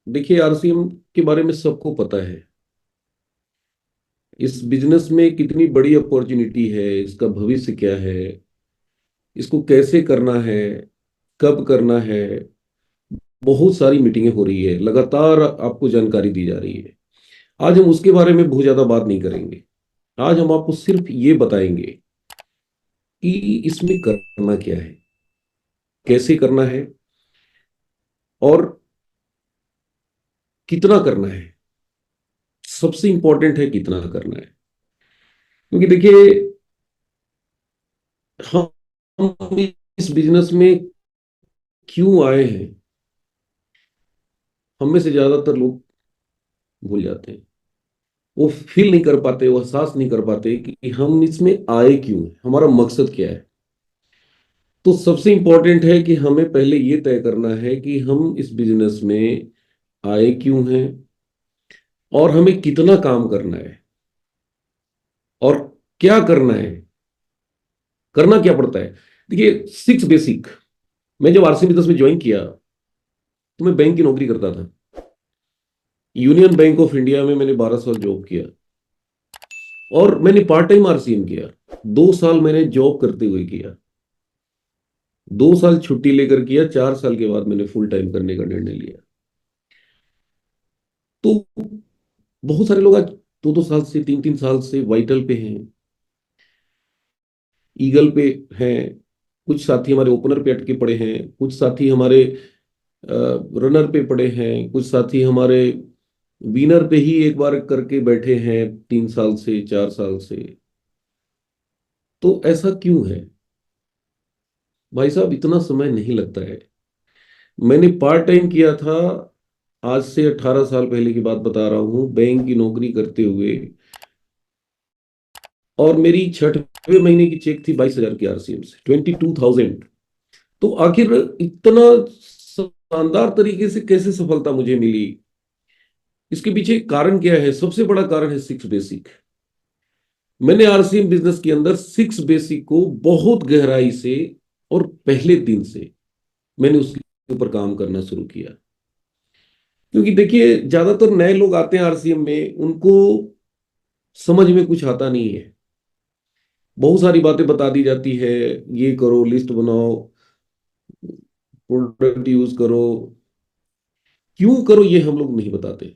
देखिए, आरसीएम के बारे में सबको पता है। इस बिजनेस में कितनी बड़ी अपॉर्चुनिटी है, इसका भविष्य क्या है, इसको कैसे करना है, कब करना है। बहुत सारी मीटिंगें हो रही है, लगातार आपको जानकारी दी जा रही है। आज हम उसके बारे में बहुत ज्यादा बात नहीं करेंगे। आज हम आपको सिर्फ ये बताएंगे कि इसमें करना क्या है, कैसे करना है, और कितना करना है। सबसे इंपॉर्टेंट है कितना करना है। क्योंकि देखिए, हम इस बिजनेस में क्यों आए हैं, हम में से ज्यादातर लोग भूल जाते हैं। वो फील नहीं कर पाते, वो एहसास नहीं कर पाते कि हम इसमें आए क्यों हैं, हमारा मकसद क्या है। तो सबसे इंपॉर्टेंट है कि हमें पहले ये तय करना है कि हम इस बिजनेस में आए क्यों हैं, और हमें कितना काम करना है, और क्या करना है, करना क्या पड़ता है। देखिए, सिक्स बेसिक। मैं जब आरसी बिजनेस में ज्वाइन किया तो मैं बैंक की नौकरी करता था। यूनियन बैंक ऑफ इंडिया में मैंने 12 साल जॉब किया, और मैंने पार्ट टाइम आरसीएम किया। 2 साल मैंने जॉब करते हुए किया, 2 साल छुट्टी लेकर किया, 4 साल के बाद मैंने फुल टाइम करने का निर्णय लिया। तो बहुत सारे लोग आज 2-2 साल से, 3-3 साल से वाइटल पे हैं, ईगल पे हैं। कुछ साथी हमारे ओपनर पे अटके पड़े हैं, कुछ साथी हमारे रनर पे पड़े हैं, कुछ साथी हमारे विनर पे ही एक बार करके बैठे हैं 3 साल से, 4 साल से। तो ऐसा क्यों है भाई साहब? इतना समय नहीं लगता है। मैंने पार्ट टाइम किया था, आज से 18 साल पहले की बात बता रहा हूँ, बैंक की नौकरी करते हुए। और मेरी 6वें महीने की चेक थी 22,000 की, आरसीएम से 22,000। तो आखिर इतना शानदार तरीके से कैसे सफलता मुझे मिली? इसके पीछे कारण क्या है? सबसे बड़ा कारण है सिक्स बेसिक। मैंने आरसीएम बिजनेस के अंदर सिक्स बेसिक को बहुत गहराई से और पहले दिन से मैंने उसके ऊपर काम करना शुरू किया। क्योंकि देखिए, ज्यादातर नए लोग आते हैं आरसीएम में, उनको समझ में कुछ आता नहीं है। बहुत सारी बातें बता दी जाती है, ये करो, लिस्ट बनाओ, प्रोडक्ट यूज करो। क्यों करो ये हम लोग नहीं बताते।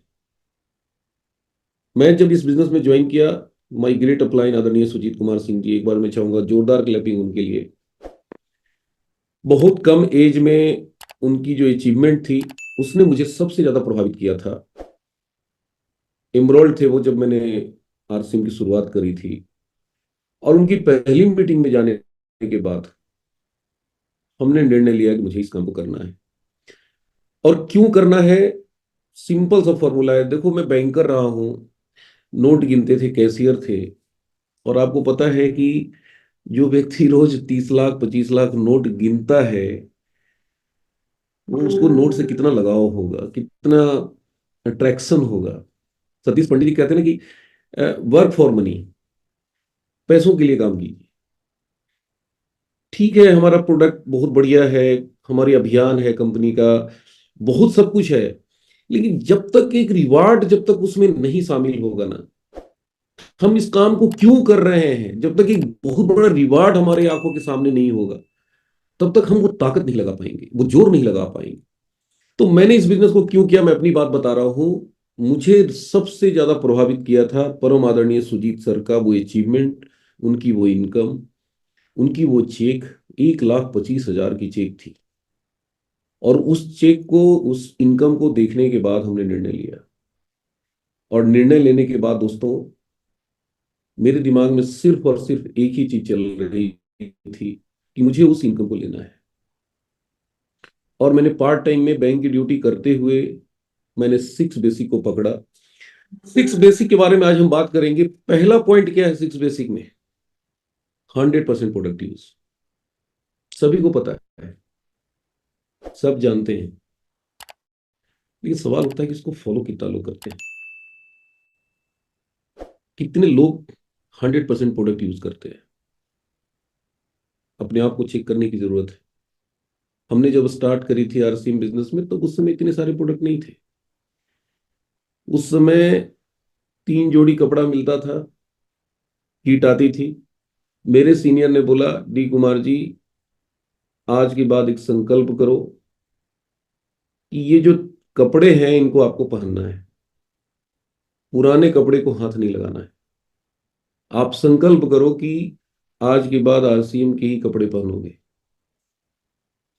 मैं जब इस बिजनेस में ज्वाइन किया, माई ग्रेट अपलाइन आदरणीय सुजीत कुमार सिंह जी, एक बार मैं चाहूंगा जोरदार क्लैपिंग उनके लिए। बहुत कम एज में उनकी जो अचीवमेंट थी, उसने मुझे सबसे ज्यादा प्रभावित किया था। एमरोल्ड थे वो जब मैंने आरसीएम की शुरुआत करी थी। और उनकी पहली मीटिंग में जाने के बाद हमने निर्णय लिया कि मुझे इस काम को करना है। और क्यों करना है? सिंपल सा फॉर्मूला है। देखो, मैं बैंकर रहा हूं, नोट गिनते थे, कैशियर थे। और आपको पता है कि जो व्यक्ति रोज 30 लाख 25 लाख नोट गिनता है, वो उसको नोट से कितना लगाव होगा, कितना अट्रैक्शन होगा। सतीश पंडित जी कहते हैं ना कि वर्क फॉर मनी, पैसों के लिए काम कीजिए। ठीक है, हमारा प्रोडक्ट बहुत बढ़िया है, हमारी अभियान है कंपनी का, बहुत सब कुछ है। लेकिन जब तक एक रिवार्ड, जब तक उसमें नहीं शामिल होगा ना, हम इस काम को क्यों कर रहे हैं, जब तक एक बहुत बड़ा रिवार्ड हमारे आंखों के सामने नहीं होगा, तब तक हम वो ताकत नहीं लगा पाएंगे, वो जोर नहीं लगा पाएंगे। तो मैंने इस बिजनेस को क्यों किया, मैं अपनी बात बता रहा हूं। मुझे सबसे ज्यादा प्रभावित किया था परम आदरणीय सुजीत सर का वो अचीवमेंट, उनकी वो इनकम, उनकी वो चेक। 1,25,000 की चेक थी। और उस चेक को, उस इनकम को देखने के बाद हमने निर्णय लिया। और निर्णय लेने के बाद दोस्तों, मेरे दिमाग में सिर्फ और सिर्फ एक ही चीज चल रही थी कि मुझे उस इनकम को लेना है। और मैंने पार्ट टाइम में बैंक की ड्यूटी करते हुए मैंने सिक्स बेसिक को पकड़ा। सिक्स बेसिक के बारे में आज हम बात करेंगे। पहला पॉइंट क्या है सिक्स बेसिक में? 100% प्रोडक्ट यूज। सभी को पता है, सब जानते हैं। लेकिन सवाल उठता है कि इसको फॉलो कितना लोग करते हैं। कितने लोग 100% प्रोडक्ट यूज करते हैं? अपने आप को चेक करने की जरूरत है। हमने जब स्टार्ट करी थी आरसीएम बिजनेस में, तो उस समय इतने सारे प्रोडक्ट नहीं थे। उस समय 3 जोड़ी कपड़ा मिलता था, किट आती थी। मेरे सीनियर ने बोला, डी कुमार जी, आज के बाद एक संकल्प करो कि ये जो कपड़े हैं इनको आपको पहनना है, पुराने कपड़े को हाथ नहीं लगाना है। आप संकल्प करो कि आज के बाद आरसीएम के ही कपड़े पहनोगे।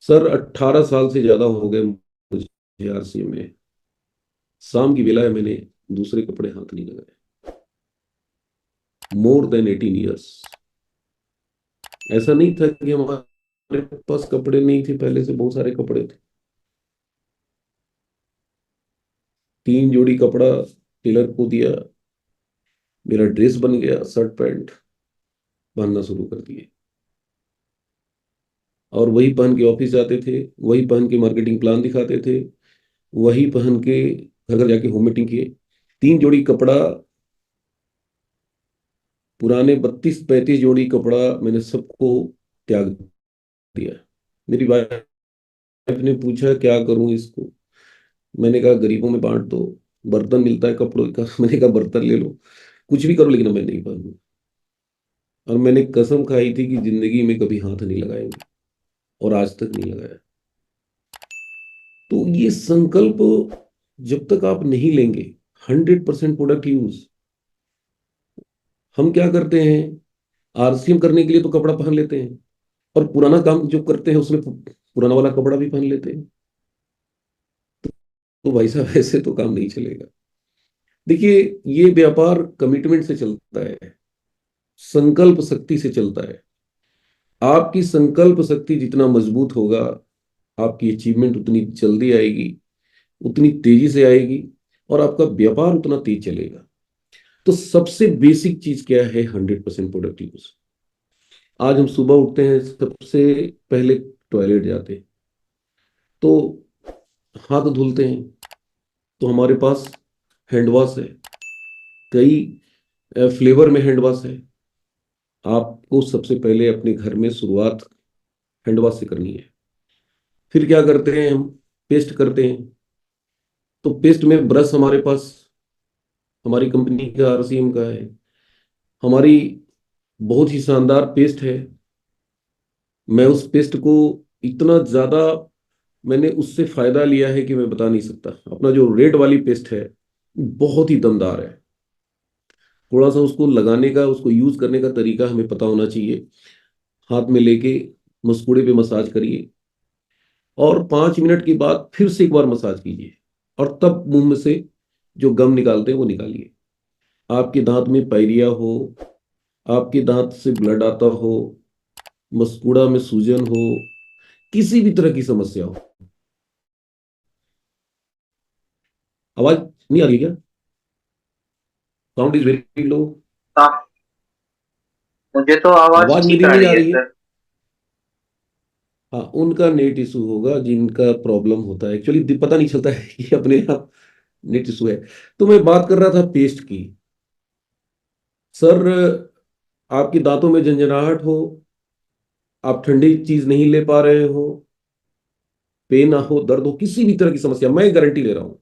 सर 18 साल से ज्यादा हो गए मुझे आरसीएम में, शाम की बेला मैंने दूसरे कपड़े हाथ नहीं लगाए। More than 18 years. ऐसा नहीं था कि हमारे पास कपड़े नहीं थे, पहले से बहुत सारे कपड़े थे। 3 जोड़ी कपड़ा टेलर को दिया, मेरा ड्रेस बन गया, शर्ट पैंट पहनना शुरू कर दिए। और वही पहन के ऑफिस जाते थे, वही पहन के मार्केटिंग प्लान दिखाते थे, वही पहन के घर घर जाके होम मीटिंग किए। 3 जोड़ी कपड़ा, पुराने 32-35 जोड़ी कपड़ा मैंने सबको त्याग दिया। मेरी वाइफ ने पूछा क्या करूं इसको, मैंने कहा गरीबों में बांट दो, बर्तन मिलता है कपड़ों का। मैंने कहा बर्तन ले लो, कुछ भी करो, लेकिन मैं नहीं पहनूं। और मैंने कसम खाई थी कि जिंदगी में कभी हाथ नहीं लगाएंगे, और आज तक नहीं लगाया। तो ये संकल्प जब तक आप नहीं लेंगे, 100% प्रोडक्ट यूज। हम क्या करते हैं, आरसीएम करने के लिए तो कपड़ा पहन लेते हैं, और पुराना काम जो करते हैं उसमें पुराना वाला कपड़ा भी पहन लेते हैं। तो भाई साहब ऐसे तो काम नहीं चलेगा। देखिए, ये व्यापार कमिटमेंट से चलता है, संकल्प शक्ति से चलता है। आपकी संकल्प शक्ति जितना मजबूत होगा, आपकी अचीवमेंट उतनी जल्दी आएगी, उतनी तेजी से आएगी, और आपका व्यापार उतना तेज चलेगा। तो सबसे बेसिक चीज क्या है, 100% प्रोडक्ट यूज। आज हम सुबह उठते हैं, सबसे पहले टॉयलेट जाते हैं, तो हाथ धुलते हैं, तो हमारे पास हैंड वॉश है, कई फ्लेवर में हैंड वॉश है। आपको सबसे पहले अपने घर में शुरुआत हैंड वॉश से करनी है। फिर क्या करते हैं हम, पेस्ट करते हैं। तो पेस्ट में ब्रश हमारे पास हमारी कंपनी का, आरसीएम का है। हमारी बहुत ही शानदार पेस्ट है। मैं उस पेस्ट को इतना ज्यादा मैंने उससे फायदा लिया है कि मैं बता नहीं सकता। अपना जो रेड वाली पेस्ट है, बहुत ही दमदार है। थोड़ा सा उसको लगाने का, उसको यूज करने का तरीका हमें पता होना चाहिए। हाथ में लेके मसकूड़े पे मसाज करिए, और 5 मिनट के बाद फिर से एक बार मसाज कीजिए, और तब मुंह में से जो गम निकालते हैं वो निकालिए। आपके दांत में पायरिया हो, आपके दांत से ब्लड आता हो, मसकूड़ा में सूजन हो, किसी भी तरह की समस्या हो। आवाज नहीं आ रही है क्या? Sound is very low. हाँ, मुझे तो आवाज आवाज ठीक मेरी आ नहीं रही आ है रही है? सर। हाँ, उनका नेट इशू होगा, जिनका प्रॉब्लम होता है एक्चुअली पता नहीं चलता है कि अपने आप नेट इशू है। तो मैं बात कर रहा था पेस्ट की। सर, आपके दांतों में झंझनाहट हो, आप ठंडी चीज नहीं ले पा रहे हो, पेन हो, दर्द हो, किसी भी तरह की समस्या, मैं गारंटी ले रहा हूं,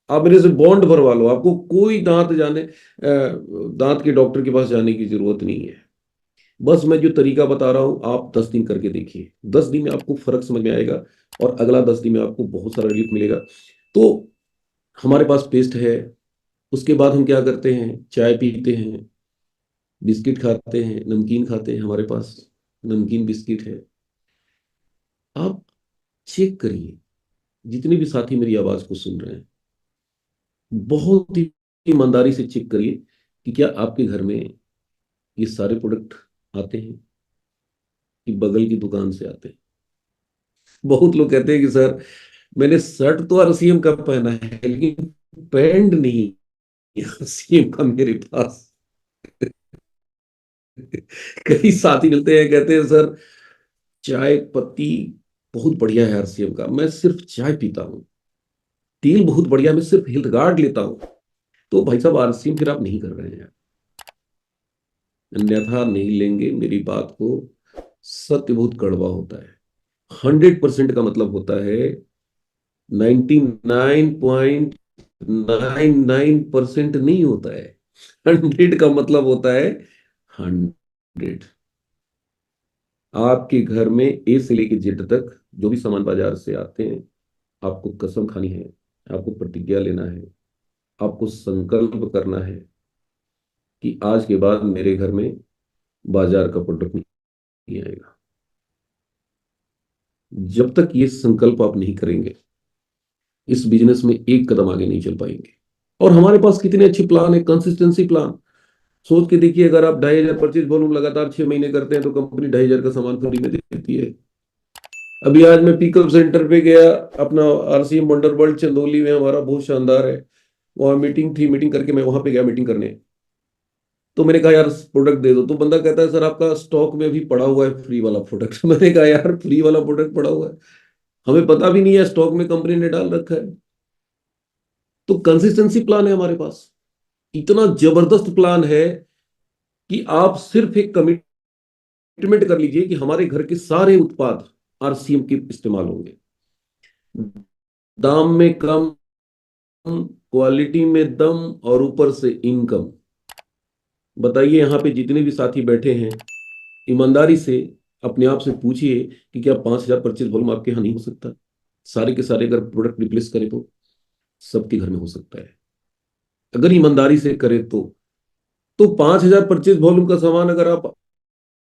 आप मेरे से बॉन्ड भरवा लो, आपको कोई दांत के डॉक्टर के पास जाने की जरूरत नहीं है। बस मैं जो तरीका बता रहा हूं, आप 10 दिन करके देखिए, 10 दिन में आपको फर्क समझ में आएगा, और अगला 10 दिन में आपको बहुत सारा रिलीफ मिलेगा। तो हमारे पास पेस्ट है। उसके बाद हम क्या करते हैं, चाय पीते हैं, बिस्किट खाते हैं, नमकीन खाते हैं। हमारे पास नमकीन बिस्किट है। आप चेक करिए, जितने भी साथी मेरी आवाज को सुन रहे हैं, बहुत ही ईमानदारी से चेक करिए कि क्या आपके घर में ये सारे प्रोडक्ट आते हैं, कि बगल की दुकान से आते हैं। बहुत लोग कहते हैं कि सर, मैंने शर्ट तो आरसीएम का पहना है, लेकिन पैंट नहीं आरसीएम का मेरे पास। कई साथी मिलते हैं, कहते हैं सर, चाय पत्ती बहुत बढ़िया है आरसीएम का, मैं सिर्फ चाय पीता हूँ, तेल बहुत बढ़िया, मैं सिर्फ हेल्थ गार्ड लेता हूँ। तो भाई साहब, आरसीएम फिर आप नहीं कर रहे हैं, अन्यथा नहीं लेंगे मेरी बात को। सत्य बहुत कड़वा होता है। 100% का मतलब होता है 99.9 99% नहीं होता है। 100 का मतलब होता है 100। आपके घर में ए से लेके जेड तक जो भी सामान बाजार से आते हैं, आपको कसम खानी है, आपको प्रतिज्ञा लेना है, आपको संकल्प करना है कि आज के बाद मेरे घर में बाजार का प्रोडक्ट नहीं आएगा। जब तक ये संकल्प आप नहीं करेंगे, इस बिजनेस में एक कदम आगे नहीं चल पाएंगे। और हमारे पास कितने अच्छे प्लान है, कंसिस्टेंसी प्लान। सोच के देखिए, अगर आप 2,500 परचेज वॉल्यूम लगातार 6 महीने करते हैं तो कंपनी 2,500 का सामान फ्री में देती है। अभी आज मैं पिकअप सेंटर पे गया, अपना आरसीएम वंडरवर्ल्ड चंदौली में, हमारा बहुत शानदार है। वहां मीटिंग थी, मीटिंग करके मैं वहां पे गया मीटिंग करने। तो मैंने कहा यार प्रोडक्ट दे दो, तो बंदा कहता है सर आपका स्टॉक में भी पड़ा हुआ है फ्री वाला प्रोडक्ट। मैंने कहा यार फ्री वाला प्रोडक्ट पड़ा हुआ है, हमें पता भी नहीं है स्टॉक में कंपनी ने डाल रखा है। तो कंसिस्टेंसी प्लान है हमारे पास, इतना जबरदस्त प्लान है कि आप सिर्फ एक कमिटमेंट कर लीजिए कि हमारे घर के सारे उत्पाद आरसीएम के इस्तेमाल होंगे, दाम में कम, क्वालिटी में दम, और ऊपर से इनकम। बताइए यहाँ पे जितने भी साथी बैठे हैं, ईमानदारी से अपने आप से पूछिए कि क्या 5,000 परचेज वॉल्यूम आपके यहाँ नहीं हो सकता? सारे के सारे अगर प्रोडक्ट रिप्लेस करें तो सबके घर में हो सकता है, अगर ईमानदारी से करें तो 5,000 परचेज वॉल्यूम का सामान अगर आप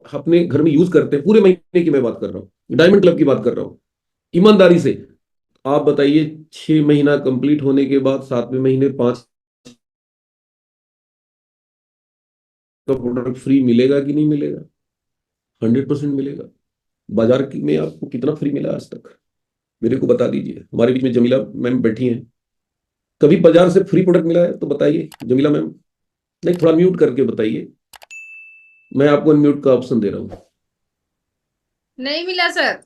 अपने घर में यूज करते हैं, पूरे महीने की मैं बात कर रहा हूँ, डायमंड क्लब की बात कर रहा हूँ, ईमानदारी से आप बताइए, 6 महीना कंप्लीट होने के बाद 7वें महीने 5 का प्रोडक्ट फ्री मिलेगा कि नहीं मिलेगा? 100% मिलेगा। बाजार की में आपको कितना फ्री मिला आज तक, मेरे को बता दीजिए। हमारे बीच में जमीला मैम बैठी हैं, कभी बाजार से फ्री प्रोडक्ट मिला है तो बताइए जमीला मैम। नहीं, थोड़ा म्यूट करके बताइए, मैं आपको अनम्यूट का ऑप्शन दे रहा हूँ। नहीं मिला सर,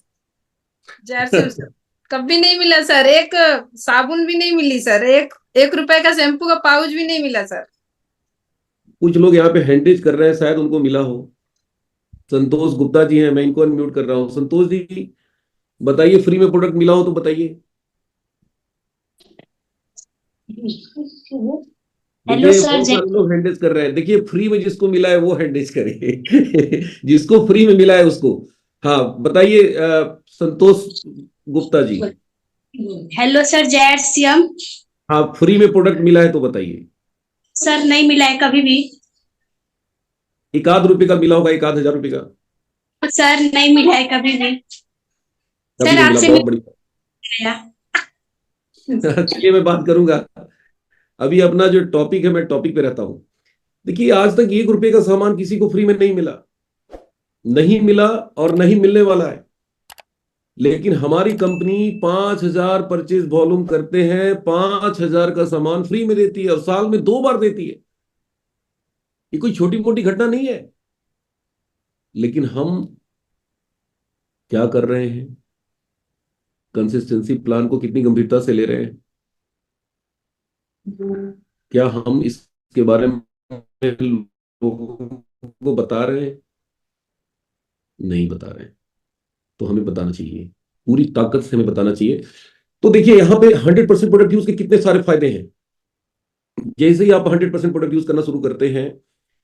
जहर से कभी नहीं मिला सर। एक साबुन भी नहीं मिली सर, एक 1 रुपए का शैम्पू का पाउच भी नहीं मिला सर। कुछ लोग यहाँ पे हैंडेज कर रहे हैं, शायद उनको मिला हो। संतोष गुप्ता जी हैं, मैं इनको अनम्यूट कर रहा हूँ। संतोष जी बताइए, फ्री में प्रोडक्ट मिला हो तो बताइए। हेलो देखिए सर, बहुत जय सारे लोग हैंडेज कर रहे हैं, देखिए फ्री में जिसको मिला है वो हैंडेज करे। जिसको फ्री में मिला है उसको। हाँ बताइए संतोष गुप्ता जी। हेलो सर, जय श्याम। हाँ, फ्री में प्रोडक्ट मिला है तो बताइए। सर नहीं मिला है कभी भी। 1,000 रुपए का मिला होगा, 1,000 रुपए का? सर नहीं मिला है कभी भी। कभी सर नहीं मिला, आपसे बहुत बढ़िया। मिला। चलिए मैं बात करूंगा। अभी अपना जो टॉपिक है, मैं टॉपिक पे रहता हूँ। देखिए आज तक 1 रुपए का सामान किसी को फ्री में नहीं मिला, नहीं मिला और नहीं मिलने वाला है। लेकिन हमारी कंपनी 5,000 परचेज वॉल्यूम करते हैं, 5,000 का सामान फ्री में देती है, और साल में 2 बार देती है। ये कोई छोटी मोटी घटना नहीं है। लेकिन हम क्या कर रहे हैं, कंसिस्टेंसी प्लान को कितनी गंभीरता से ले रहे हैं? क्या हम इसके बारे में लोगों को बता रहे हैं? नहीं बता रहे हैं। तो हमें बताना चाहिए, पूरी ताकत से हमें बताना चाहिए। तो देखिए यहाँ पे 100% प्रोडक्ट यूज के कितने सारे फायदे हैं। जैसे ही आप 100% प्रोडक्ट यूज करना शुरू करते हैं,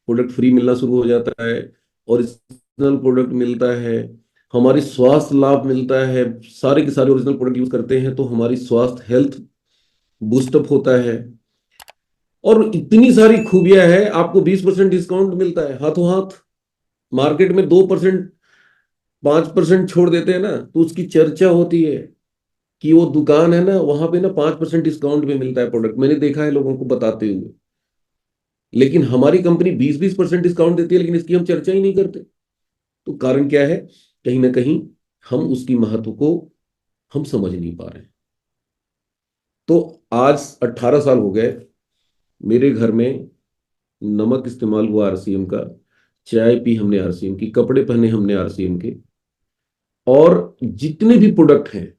प्रोडक्ट फ्री मिलना शुरू हो जाता है, ओरिजिनल प्रोडक्ट मिलता है, हमारी स्वास्थ्य लाभ मिलता है। सारे के सारे ओरिजिनल प्रोडक्ट यूज करते हैं तो हमारी स्वास्थ्य हेल्थ बूस्टअप होता है। और इतनी सारी खूबियां हैं, आपको 20% डिस्काउंट मिलता है हाथों हाथ। मार्केट में 2%, 5% छोड़ देते हैं ना, तो उसकी चर्चा होती है कि वो दुकान है ना, वहां पे ना 5% डिस्काउंट में मिलता है प्रोडक्ट। मैंने देखा है लोगों को बताते हुए। लेकिन हमारी कंपनी 20-20% डिस्काउंट देती है, लेकिन इसकी हम चर्चा ही नहीं करते। तो कारण क्या है? कहीं ना कहीं हम उसकी महत्व को हम समझ नहीं पा रहे हैं। तो आज 18 साल हो गए मेरे घर में नमक इस्तेमाल हुआ आरसीएम का, चाय पी हमने आरसीएम की, कपड़े पहने हमने आरसीएम के, और जितने भी प्रोडक्ट हैं,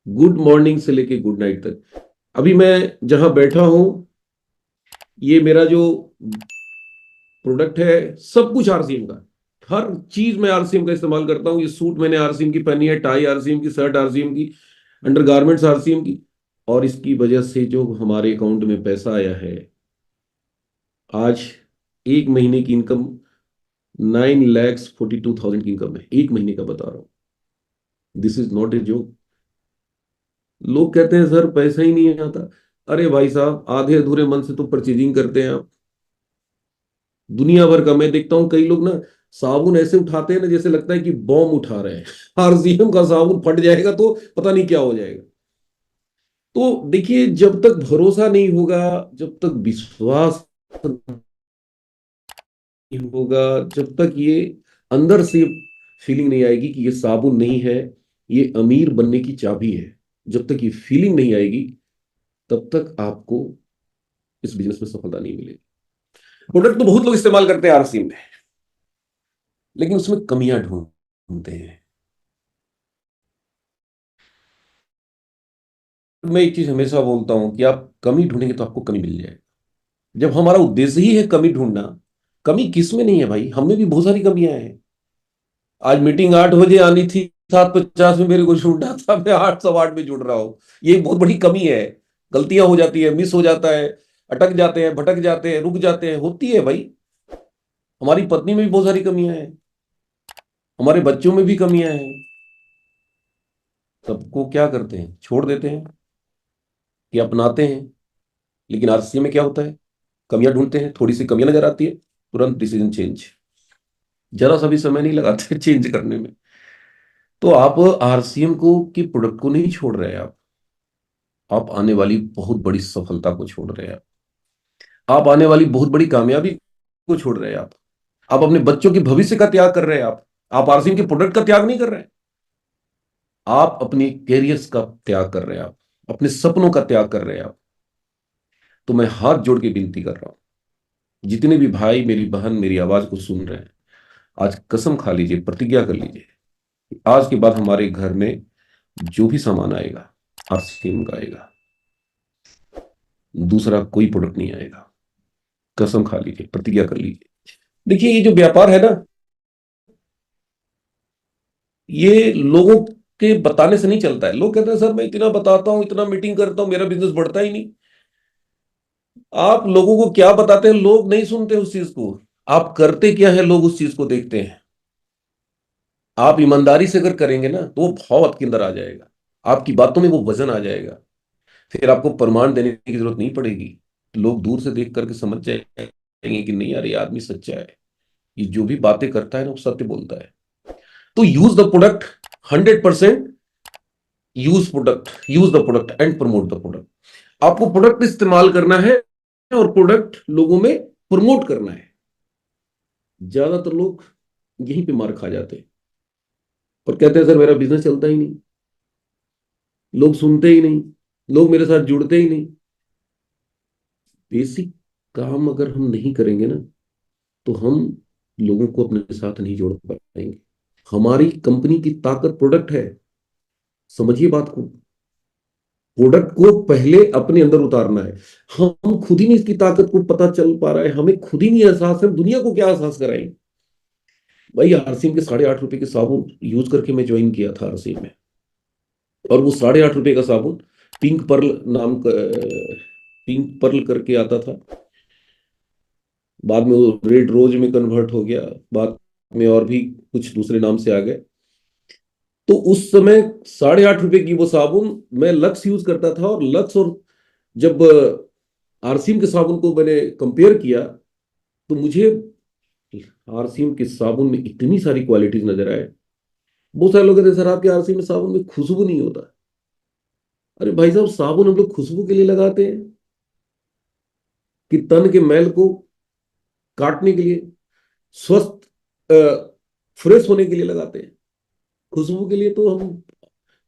गुड मॉर्निंग से लेके गुड नाइट तक। अभी मैं जहां बैठा हूं, ये मेरा जो प्रोडक्ट है सब कुछ आरसीएम का, हर चीज मैं आरसीएम का इस्तेमाल करता हूँ। ये सूट मैंने आरसीएम की पहनी है, टाई आरसीएम की, शर्ट आरसीएम की, अंडरगारमेंट्स आरसीएम की। और इसकी वजह से जो हमारे अकाउंट में पैसा आया है, आज एक महीने की इनकम 9,42,000 की इनकम है, एक महीने का बता रहा हूं। This is not a joke. लोग कहते हैं सर पैसा ही नहीं आता। अरे भाई साहब, आधे अधूरे मन से तो परचेजिंग करते हैं आप। दुनिया भर का मैं देखता हूं, कई लोग ना साबुन ऐसे उठाते हैं ना जैसे लगता है कि बॉम्ब उठा रहे हैं। आरसीएम का साबुन फट जाएगा तो पता नहीं क्या हो जाएगा। तो देखिए, जब तक भरोसा नहीं होगा, जब तक विश्वास नहीं होगा, जब तक ये अंदर से फीलिंग नहीं आएगी कि ये साबुन नहीं है, ये अमीर बनने की चाबी है, जब तक ये फीलिंग नहीं आएगी तब तक आपको इस बिजनेस में सफलता नहीं मिलेगी। प्रोडक्ट तो बहुत लोग इस्तेमाल करते हैं आरसीएम में, लेकिन उसमें कमियां ढूंढते हैं। मैं एक चीज हमेशा बोलता हूं कि आप कमी ढूंढेंगे तो आपको कमी मिल जाएगी। जब हमारा उद्देश्य ही है कमी ढूंढना, कमी किस में नहीं है भाई, हमें भी बहुत सारी कमियां हैं। आज मीटिंग 8 बजे आनी थी, 7:50 में मेरे को छूटना था, मैं 8 सवा 8 में जुड़ रहा हूं। ये एक बहुत बड़ी कमी है। गलतियां हो जाती है, मिस हो जाता है, अटक जाते हैं, भटक जाते हैं, रुक जाते हैं, होती है भाई। हमारी पत्नी में भी बहुत सारी कमियां हैं, हमारे बच्चों में भी कमियां हैं। सबको क्या करते हैं, छोड़ देते हैं कि अपनाते हैं। लेकिन आरसीए में क्या होता है, कमियां ढूंढते हैं, थोड़ी सी कमियां नजर आती है, तुरंत डिसीजन चेंज, जरा सा भी समय नहीं लगाते चेंज करने में। तो आप आरसीएम को की प्रोडक्ट को नहीं छोड़ रहे हैं, आप आने वाली बहुत बड़ी सफलता को छोड़ रहे हैं, आप आने वाली बहुत बड़ी कामयाबी को छोड़ रहे हैं, आप अपने बच्चों के भविष्य का त्याग कर रहे हैं। आप आरसीएम के प्रोडक्ट का त्याग नहीं कर रहे हैं, आप अपने कैरियर्स का त्याग कर रहे हैं, आप अपने सपनों का त्याग कर रहे हैं। आप तो मैं हाथ जोड़ के विनती कर रहा हूं, जितने भी भाई, मेरी बहन मेरी आवाज को सुन रहे हैं, आज कसम खा लीजिए, प्रतिज्ञा कर लीजिए, आज के बाद हमारे घर में जो भी सामान आएगा आरसीएम का आएगा, दूसरा कोई प्रोडक्ट नहीं आएगा। कसम खा लीजिए, प्रतिज्ञा कर लीजिए। देखिए, ये जो व्यापार है ना, ये लोगों के बताने से नहीं चलता है। लोग कहते हैं सर मैं इतना बताता हूं, इतना मीटिंग करता हूं, मेरा बिजनेस बढ़ता ही नहीं। आप लोगों को क्या बताते हैं, लोग नहीं सुनते उस चीज को। आप करते क्या है, लोग उस चीज को देखते हैं। आप ईमानदारी से अगर करेंगे ना तो वो भाव आपके अंदर आ जाएगा, आपकी बातों में वो वजन आ जाएगा। फिर आपको प्रमाण देने की जरूरत नहीं पड़ेगी। लोग दूर से देख करके समझ जाएंगे कि नहीं यार, ये आदमी सच्चा है, ये जो भी बातें करता है ना वो सत्य बोलता है। तो use the product, 100% use the product and promote the product. आपको प्रोडक्ट इस्तेमाल करना है और प्रोडक्ट लोगों में प्रमोट करना है। ज्यादातर लोग यहीं पे मार खा जाते हैं और कहते हैं सर मेरा बिजनेस चलता ही नहीं, लोग सुनते ही नहीं, लोग मेरे साथ जुड़ते ही नहीं। बेसिक काम अगर हम नहीं करेंगे ना तो हम लोगों को अपने साथ नहीं जोड़ पाएंगे। हमारी कंपनी की ताकत प्रोडक्ट है, समझिए बात को। प्रोडक्ट को पहले अपने अंदर उतारना है। हम खुद ही नहीं इसकी ताकत को पता चल पा रहा है, हमें खुद ही नहीं एहसास है, दुनिया को क्या एहसास कराएंगे। भाई आरसीएम के 8.5 रुपए के साबुन यूज करके मैं ज्वाइन किया था आरसीएम में, और वो 8.5 रुपए का साबुन पिंक पर्ल नाम का, पिंक पर्ल करके आता था, बाद में वो रेड रोज में कन्वर्ट हो गया, बाद में और भी कुछ दूसरे नाम से आ गए। तो उस समय 8.5 रुपए की वो साबुन मैं लक्स यूज करता था, और लक्स और जब आरसीएम के साबुन को मैंने कंपेयर किया तो मुझे आरसीएम के साबुन में इतनी सारी क्वालिटीज नजर आए। बहुत सारे लोग कहते हैं सर आपके आरसीएम में साबुन में खुशबू नहीं होता। अरे भाई साहब, साबुन हम लोग खुशबू के लिए लगाते हैं कि तन के मैल को काटने के लिए, स्वस्थ फ्रेश होने के लिए लगाते हैं। खुशबू के लिए तो हम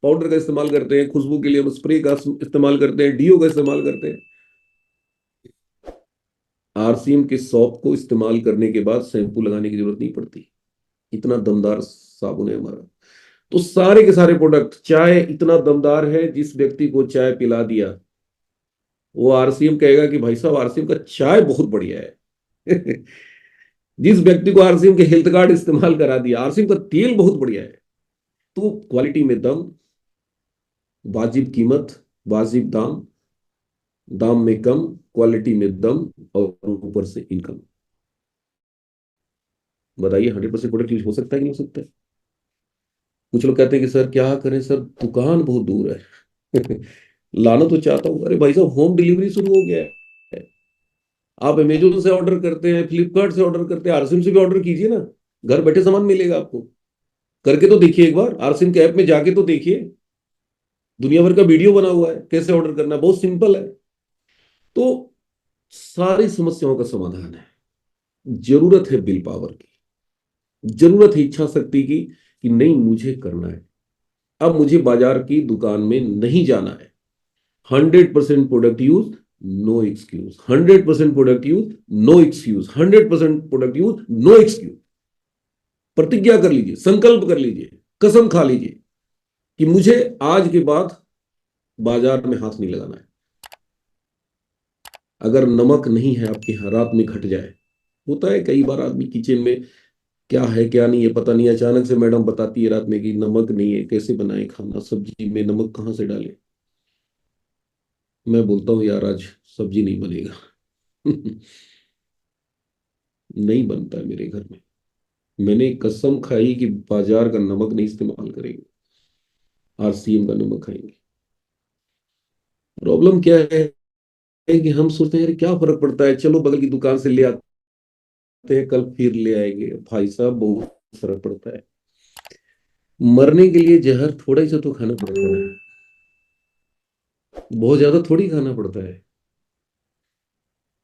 पाउडर का इस्तेमाल करते हैं, खुशबू के लिए हम स्प्रे का इस्तेमाल करते हैं, डीओ का इस्तेमाल करते हैं। आरसीएम के सॉप को इस्तेमाल करने के बाद शैम्पू लगाने की जरूरत नहीं पड़ती, इतना दमदार साबुन है हमारा। तो सारे के सारे प्रोडक्ट, चाय इतना दमदार है, जिस व्यक्ति को चाय पिला दिया वो आरसीएम कहेगा कि भाई साहब आरसीएम का चाय बहुत बढ़िया है। जिस व्यक्ति को आरसीएम के हेल्थ कार्ड इस्तेमाल करा दिया, आरसीएम का तेल बहुत बढ़िया है। तो क्वालिटी में दम, वाजिब कीमत, वाजिब दाम, दाम में कम, क्वालिटी में दम, और ऊपर से इनकम। बताइए 100% प्रोडक्ट यूज हो सकता है कि नहीं हो सकता है? कुछ लोग कहते हैं कि सर क्या करें सर, दुकान बहुत दूर है। लाना तो चाहता हूँ, अरे भाई साहब होम डिलीवरी शुरू हो गया है। आप अमेजोन से ऑर्डर करते हैं, फ्लिपकार्ट से ऑर्डर करते हैं, आरसिम से भी ऑर्डर कीजिए ना, घर बैठे सामान मिलेगा आपको। करके तो देखिए एक बार, आरसिम के ऐप में जाके तो देखिए, दुनिया भर का वीडियो बना हुआ है कैसे ऑर्डर करना, बहुत सिंपल है। तो सारी समस्याओं का समाधान है। जरूरत है विल पावर की, जरूरत है इच्छा शक्ति की, कि नहीं मुझे करना है, अब मुझे बाजार की दुकान में नहीं जाना है। 100% product use, no excuse. 100% product use, no excuse. 100% product use, no excuse. प्रतिज्ञा कर लीजिए, संकल्प कर लीजिए, कसम खा लीजिए कि मुझे आज के बाद बाजार में हाथ नहीं लगाना है। अगर नमक नहीं है आपके यहाँ, रात में घट जाए, होता है कई बार आदमी किचन में क्या है क्या नहीं है पता नहीं, अचानक से मैडम बताती है रात में कि नमक नहीं है, कैसे बनाए खाना, सब्जी में नमक कहाँ से डाले। मैं बोलता हूँ यार आज सब्जी नहीं बनेगा। नहीं बनता है मेरे घर में। मैंने कसम खाई कि बाजार का नमक नहीं इस्तेमाल करेंगे, आरसीएम का नमक खाएंगे। प्रॉब्लम क्या है कि हम सोचते हैं यार क्या फर्क पड़ता है, चलो बगल की दुकान से ले आते हैं, कल फिर ले आएंगे। भाई साहब बहुत फर्क पड़ता है। मरने के लिए जहर थोड़ा ही सा तो खाना पड़ता है, बहुत ज्यादा थोड़ी खाना पड़ता है।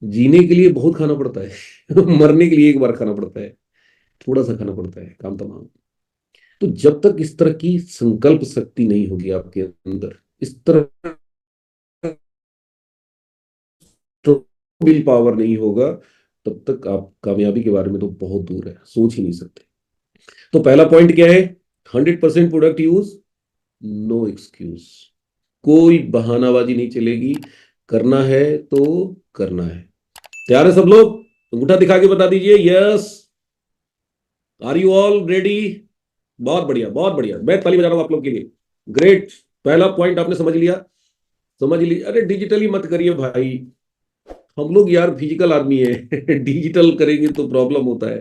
जीने के लिए बहुत खाना पड़ता है। मरने के लिए एक बार खाना पड़ता है, थोड़ा सा खाना पड़ता है, काम तमाम। तो जब तक इस तरह की संकल्प शक्ति नहीं होगी आपके अंदर, इस तरह विल पावर नहीं होगा, तब तक आप कामयाबी के बारे में तो बहुत दूर है, सोच ही नहीं सकते। तो पहला पॉइंट क्या है? 100% प्रोडक्ट यूज, नो एक्सक्यूज। कोई बहानाबाजी नहीं चलेगी, करना है तो करना है। तैयार है सब लोग? अंगूठा दिखा के बता दीजिए yes. Are you all ready? बहुत बढ़िया, बहुत बढ़िया, मैं ताली बजा रहा हूं आप लोग के लिए। ग्रेट। पहला पॉइंट आपने समझ लिया, समझ लिया। अरे डिजिटली मत करिए भाई, हम लोग यार फिजिकल आदमी है। डिजिटल करेंगे तो प्रॉब्लम होता है।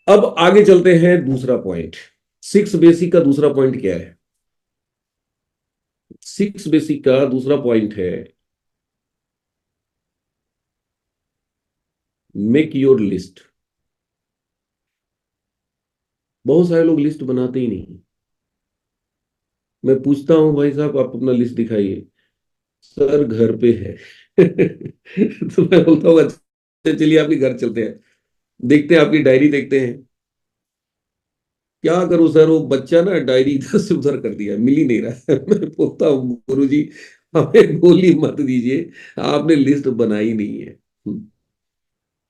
अब आगे चलते हैं, दूसरा पॉइंट, 6 बेसिक का दूसरा पॉइंट क्या है? 6 बेसिक का दूसरा पॉइंट है, मेक योर लिस्ट। बहुत सारे लोग लिस्ट बनाते ही नहीं। मैं पूछता हूं भाई साहब आप अपना लिस्ट दिखाइए, सर घर पे है। तो मैं बोलता हूँ अच्छा चलिए आपके घर चलते हैं, देखते हैं आपकी डायरी, देखते हैं। क्या करूं सर, वो बच्चा ना डायरी इधर से उधर कर दिया, मिल ही नहीं रहा है। मैं बोलता हूँ गुरुजी हमें गोली मत दीजिए, आपने लिस्ट बनाई नहीं है।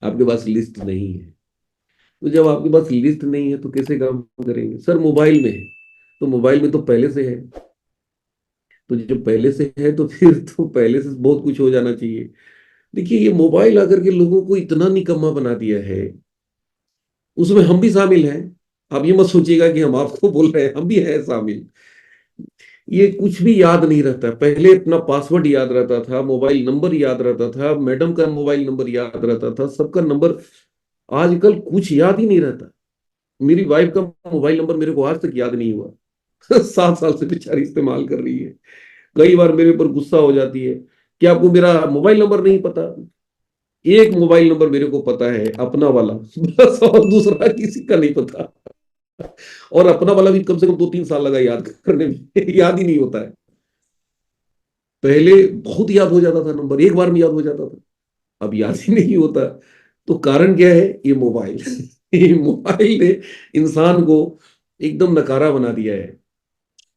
आपके पास लिस्ट नहीं है। तो जब आपके पास लिस्ट नहीं है तो कैसे काम करेंगे? सर मोबाइल में है, तो मोबाइल में तो पहले से है। तो जब पहले से है तो फिर तो पहले से बहुत कुछ हो जाना चाहिए। देखिए ये मोबाइल आकर के लोगों को इतना निकम्मा बना दिया है, उसमें हम भी शामिल हैं। आप ये मत सोचिएगा कि हम आपको बोल रहे हैं, हम भी हैं शामिल। ये कुछ भी याद नहीं रहता। पहले अपना पासवर्ड याद रहता था, मोबाइल नंबर याद रहता था, मैडम का मोबाइल नंबर याद रहता था, सबका नंबर। आजकल कुछ याद ही नहीं रहता। मेरी वाइफ का मोबाइल नंबर मेरे को आज तक याद नहीं हुआ। 7 साल से बेचारी इस्तेमाल कर रही है। कई बार मेरे ऊपर गुस्सा हो जाती है कि आपको मेरा मोबाइल नंबर नहीं पता। एक मोबाइल नंबर मेरे को पता है, अपना वाला, बस, और दूसरा किसी का नहीं पता। और अपना वाला भी कम से कम 2-3 साल लगा याद करने में। याद ही नहीं होता है। पहले बहुत याद हो जाता था, नंबर एक बार में याद हो जाता था, अब याद ही नहीं होता। तो कारण क्या है? ये मोबाइल। ये मोबाइल ने इंसान को एकदम नकारा बना दिया है।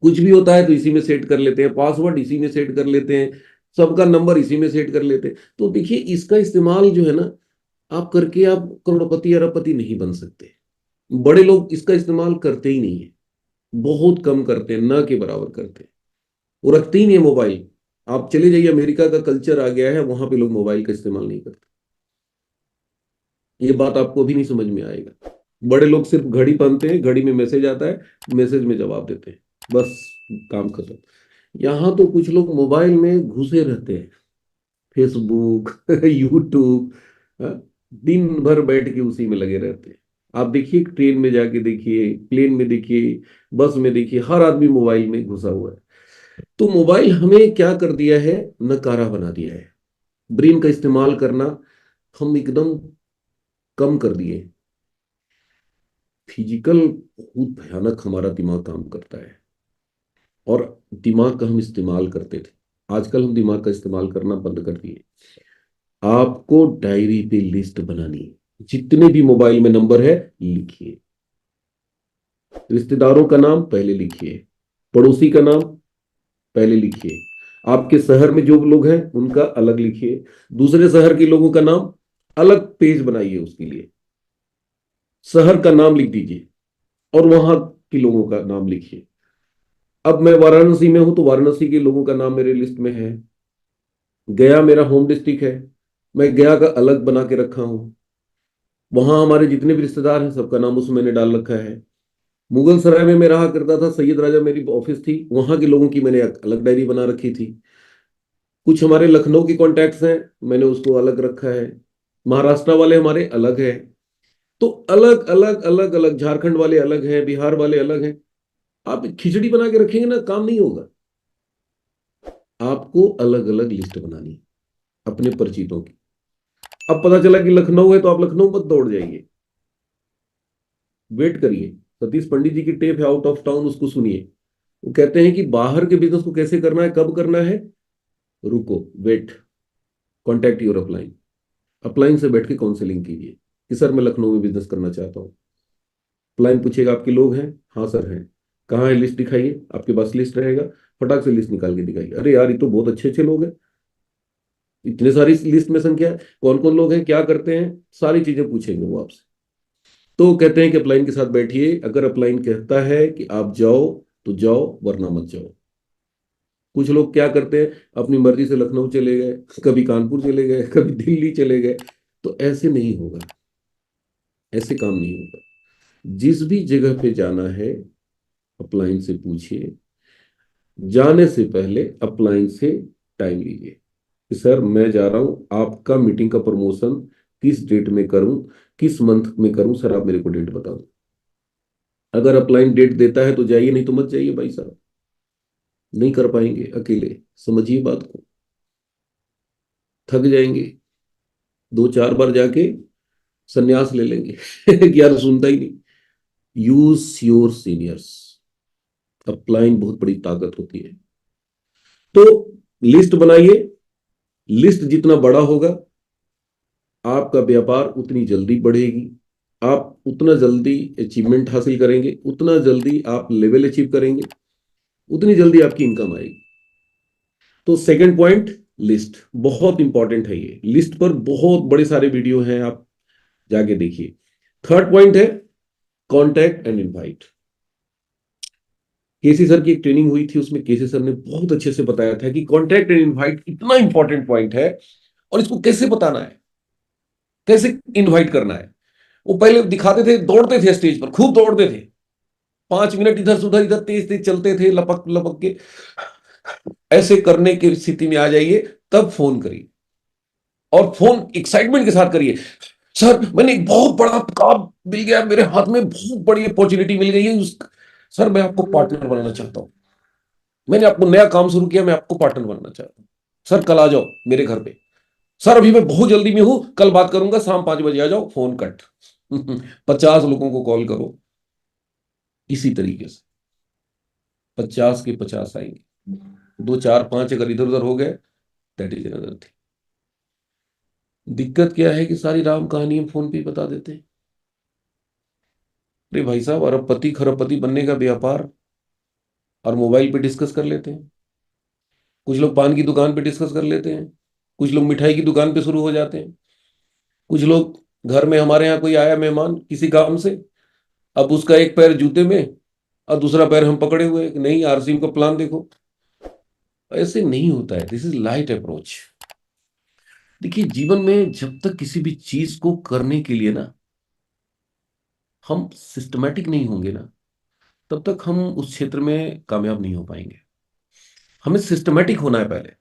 कुछ भी होता है तो इसी में सेट कर लेते हैं, पासवर्ड इसी में सेट कर लेते हैं, सबका नंबर इसी में सेट कर लेते हैं। तो देखिए इसका इस्तेमाल जो है ना, आप करके आप करोड़पति अरबपति नहीं बन सकते। बड़े लोग इसका इस्तेमाल करते ही नहीं है, बहुत कम करते हैं, ना के बराबर करते हैं। वो रखते ही नहीं है मोबाइल। आप चले जाइए, अमेरिका का कल्चर आ गया है, वहां पे लोग मोबाइल का इस्तेमाल नहीं करते। ये बात आपको भी नहीं समझ में आएगा। बड़े लोग सिर्फ घड़ी पहनते हैं, घड़ी में मैसेज आता है, मैसेज में जवाब देते हैं, बस काम खत्म। यहाँ तो कुछ लोग मोबाइल में घुसे रहते हैं, फेसबुक यूट्यूब, दिन भर बैठ के उसी में लगे रहते हैं। आप देखिए, ट्रेन में जाके देखिए, प्लेन में देखिए, बस में देखिए, हर आदमी मोबाइल में घुसा हुआ है। तो मोबाइल हमें क्या कर दिया है, नकारा बना दिया है। ब्रेन का इस्तेमाल करना हम एकदम कम कर दिए। फिजिकल बहुत भयानक हमारा दिमाग काम करता है, और दिमाग का हम इस्तेमाल करते थे। आजकल हम दिमाग का इस्तेमाल करना बंद कर दिए। आपको डायरी पे लिस्ट बनानी है, जितने भी मोबाइल में नंबर है लिखिए, रिश्तेदारों का नाम पहले लिखिए, पड़ोसी का नाम पहले लिखिए, आपके शहर में जो लोग हैं उनका अलग लिखिए, दूसरे शहर के लोगों का नाम अलग पेज बनाइए, उसके लिए शहर का नाम लिख दीजिए और वहां के लोगों का नाम लिखिए। अब मैं वाराणसी में हूं तो वाराणसी के लोगों का नाम मेरे लिस्ट में है। गया मेरा होम डिस्ट्रिक्ट है, मैं गया का अलग बना के रखा हूं। वहां हमारे जितने भी रिश्तेदार हैं सबका नाम उसमें मैंने डाल रखा है। मुगल सराय में मैं रहा करता था, सैयद राजा मेरी ऑफिस थी, वहां के लोगों की मैंने अलग डायरी बना रखी थी। कुछ हमारे लखनऊ के कॉन्टैक्ट्स हैं, मैंने उसको अलग रखा है। महाराष्ट्र वाले हमारे अलग है। तो अलग अलग अलग अलग, झारखंड वाले अलग हैं, बिहार वाले अलग हैं। आप खिचड़ी बना के रखेंगे ना, काम नहीं होगा। आपको अलग अलग लिस्ट बनानी है अपने परिचितों की। अब पता चला कि लखनऊ है तो आप लखनऊ मत दौड़ जाइए, वेट करिए। सतीश पंडित जी की टेप है आउट ऑफ टाउन, उसको सुनिए। वो कहते हैं कि बाहर के बिजनेस को कैसे करना है, कब करना है, रुको, wait, contact your upline. Upline से बैठ के काउंसलिंग कीजिए कि सर मैं लखनऊ में बिजनेस करना चाहता हूँ। अपलाइन पूछेगा आपके लोग हैं, हाँ सर हैं, कहाँ है, लिस्ट दिखाइए। आपके पास लिस्ट रहेगा, फटाक से लिस्ट निकाल के दिखाइए। अरे यार, ये तो बहुत अच्छे अच्छे लोग हैं, इतने सारी लिस्ट में संख्या है, कौन कौन लोग हैं, क्या करते हैं, सारी चीजें पूछेंगे वो आपसे। तो कहते हैं कि अपलाइन के साथ बैठिए, अगर अपलाइन कहता है कि आप जाओ तो जाओ, वरना मत जाओ। कुछ लोग क्या करते हैं, अपनी मर्जी से लखनऊ चले गए, कभी कानपुर चले गए, कभी दिल्ली चले गए। तो ऐसे नहीं होगा, ऐसे काम नहीं होगा। जिस भी जगह पे जाना है अपलाइन से पूछिए, जाने से पहले अपलाइन से टाइम लीजिए कि सर मैं जा रहा हूं, आपका मीटिंग का प्रमोशन किस डेट में करूं, किस मंथ में करूं, सर आप मेरे को डेट बता दो। अगर अपलाइन डेट देता है तो जाइए, नहीं तो मत जाइए भाई साहब, नहीं कर पाएंगे अकेले, समझिए बात को, थक जाएंगे। दो चार बार जाके संन्यास ले लेंगे कि यार सुनता ही नहीं। Use your seniors. अपलाइन बहुत बड़ी ताकत होती है। तो लिस्ट बनाइए, लिस्ट जितना बड़ा होगा आपका व्यापार उतनी जल्दी बढ़ेगी, आप उतना जल्दी अचीवमेंट हासिल करेंगे, उतना जल्दी आप लेवल अचीव करेंगे, उतनी जल्दी आपकी इनकम आएगी। तो सेकंड पॉइंट, लिस्ट बहुत इंपॉर्टेंट है। ये लिस्ट पर बहुत बड़े सारे वीडियो हैं, आप जाके देखिए। थर्ड पॉइंट है contact and invite. KC sir की एक ट्रेनिंग हुई थी, उसमें केसी सर ने बहुत अच्छे से बताया था कि कॉन्टैक्ट एंड इनवाइट इतना इंपॉर्टेंट पॉइंट है, और इसको कैसे बताना है, कैसे इनवाइट करना है। वो पहले दिखाते थे, दौड़ते थे स्टेज पर, खूब दौड़ते थे, 5 मिनट इधर से उधर, इधर तेज तेज चलते थे, लपक लपक के। ऐसे करने की स्थिति में आ जाइए, तब फोन करिए, और फोन एक्साइटमेंट के साथ करिए। सर मैंने एक बहुत बड़ा काम मिल गया, मेरे हाथ में बहुत बड़ी अपॉर्चुनिटी मिल गई है, सर मैं आपको पार्टनर बनाना चाहता हूं, मैंने आपको नया काम शुरू किया, मैं आपको पार्टनर बनना चाहता हूं, सर कल आ जाओ मेरे घर पे, सर अभी मैं बहुत जल्दी में हूं, कल बात करूंगा, शाम 5 बजे आ जाओ, फोन कट 50 लोगों को कॉल करो, इसी तरीके से 50 के 50 आएंगे। दो चार पांच अगर इधर उधर हो गए, दैट इज अनदर थिंग। दिक्कत क्या है कि सारी राम कहानी हम फोन पे ही बता देते हैं। अरे भाई साहब, अरबपति खरबपति बनने का व्यापार और मोबाइल पे डिस्कस कर लेते हैं। कुछ लोग पान की दुकान पे डिस्कस कर लेते हैं, कुछ लोग मिठाई की दुकान पे शुरू हो जाते हैं, कुछ लोग घर में, हमारे यहाँ कोई आया मेहमान किसी काम से, अब उसका एक पैर जूते में और दूसरा पैर हम पकड़े हुए, नहीं आरसीएम का प्लान देखो। ऐसे नहीं होता है, दिस इज लाइट अप्रोच। देखिए, जीवन में जब तक किसी भी चीज को करने के लिए ना हम सिस्टमेटिक नहीं होंगे ना, तब तक हम उस क्षेत्र में कामयाब नहीं हो पाएंगे। हमें सिस्टमेटिक होना है पहले।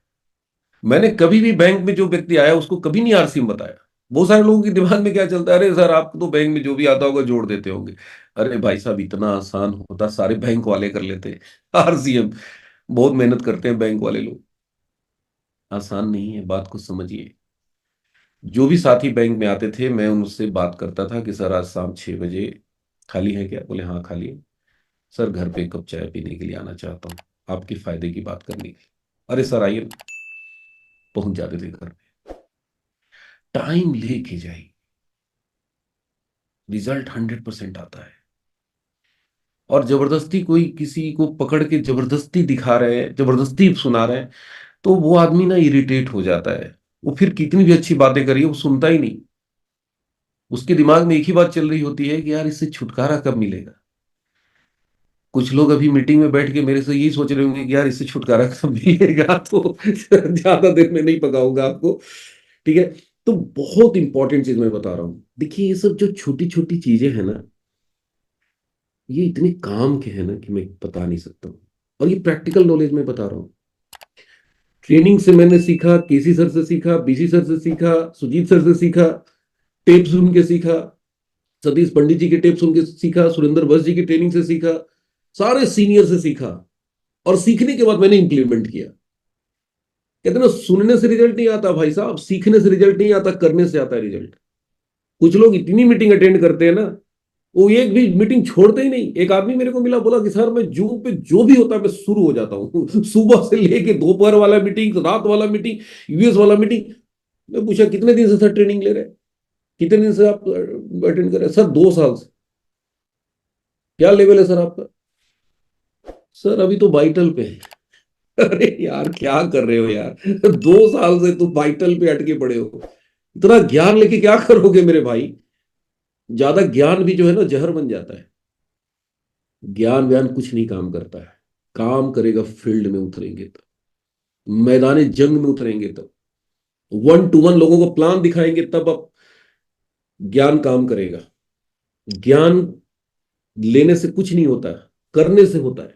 मैंने कभी भी बैंक में जो व्यक्ति आया उसको कभी नहीं आरसीएम बताया। बहुत सारे लोगों के दिमाग में क्या चलता है, अरे सर आप तो बैंक में जो भी आता होगा जोड़ देते होंगे। अरे भाई साहब, इतना आसान होता, सारे बैंक वाले कर लेते आरसीएम। बहुत मेहनत करते हैं बैंक वाले लोग, आसान नहीं है, बात को समझिए। जो भी साथी बैंक में आते थे मैं उनसे बात करता था कि सर आज शाम 6 बजे खाली है क्या? बोले हाँ खाली है। सर घर पे एक कप चाय पीने के लिए आना चाहता हूँ, आपके फायदे की बात करने के लिए। अरे सर आइए ना। पहुंच जाते थे घर पे। टाइम लेके जाइए, रिजल्ट 100% आता है। और जबरदस्ती कोई किसी को पकड़ के जबरदस्ती दिखा रहे हैं, जबरदस्ती सुना रहे हैं, तो वो आदमी ना इरिटेट हो जाता है। वो फिर कितनी भी अच्छी बातें करिए वो सुनता ही नहीं। उसके दिमाग में एक ही बात चल रही होती है कि यार इससे छुटकारा कब मिलेगा। कुछ लोग अभी मीटिंग में बैठ के मेरे से यही सोच रहे होंगे कि यार इससे छुटकारा कब मिलेगा, तो ज्यादा देर में नहीं पकाऊंगा आपको, ठीक है। तो बहुत इंपॉर्टेंट चीज मैं बता रहा हूं, देखिए ये सब जो छोटी छोटी चीजें हैं ना, ये इतने काम के हैं ना कि मैं बता नहीं सकता हूँ। और ये प्रैक्टिकल नॉलेज मैं बता रहा हूँ। ट्रेनिंग से मैंने सीखा, केसी सर से सीखा, बीसी सर से सीखा, सुजीत सर से सीखा, टेप सुन के सीखा, सतीश पंडित जी के टेप सुन के सीखा, सुरेंद्र बस जी की ट्रेनिंग से सीखा, सारे सीनियर से सीखा। और सीखने के बाद मैंने इंप्लीमेंट किया। कहते ना, सुनने से रिजल्ट नहीं आता भाई साहब, सीखने से रिजल्ट नहीं आता, करने से आता है रिजल्ट। कुछ लोग इतनी मीटिंग अटेंड करते हैं ना, वो एक भी मीटिंग छोड़ते ही नहीं। एक आदमी मेरे को मिला, बोला कि सर मैं जूम पे जो भी होता है मैं शुरू हो जाता हूँ सुबह से लेके दोपहर वाला मीटिंग, रात वाला मीटिंग, यूएस वाला मीटिंग। मैं पूछा कितने दिन से सर ट्रेनिंग ले रहे हैं, कितने दिन से आप अटेंड कर रहे हैं? सर 2 साल से। क्या लेवल है सर आपका? सर अभी तो वाइटल पे है। अरे यार क्या कर रहे हो यार 2 साल से तुम वाइटल पे अटके पड़े हो। इतना ज्ञान लेके क्या करोगे मेरे भाई? ज्यादा ज्ञान भी जो है ना जहर बन जाता है। ज्ञान व्यान कुछ नहीं काम करता है। काम करेगा फील्ड में उतरेंगे तब, मैदान जंग में उतरेंगे तब, 1 to 1 लोगों को प्लान दिखाएंगे तब आप ज्ञान काम करेगा। ज्ञान लेने से कुछ नहीं होता है, करने से होता है।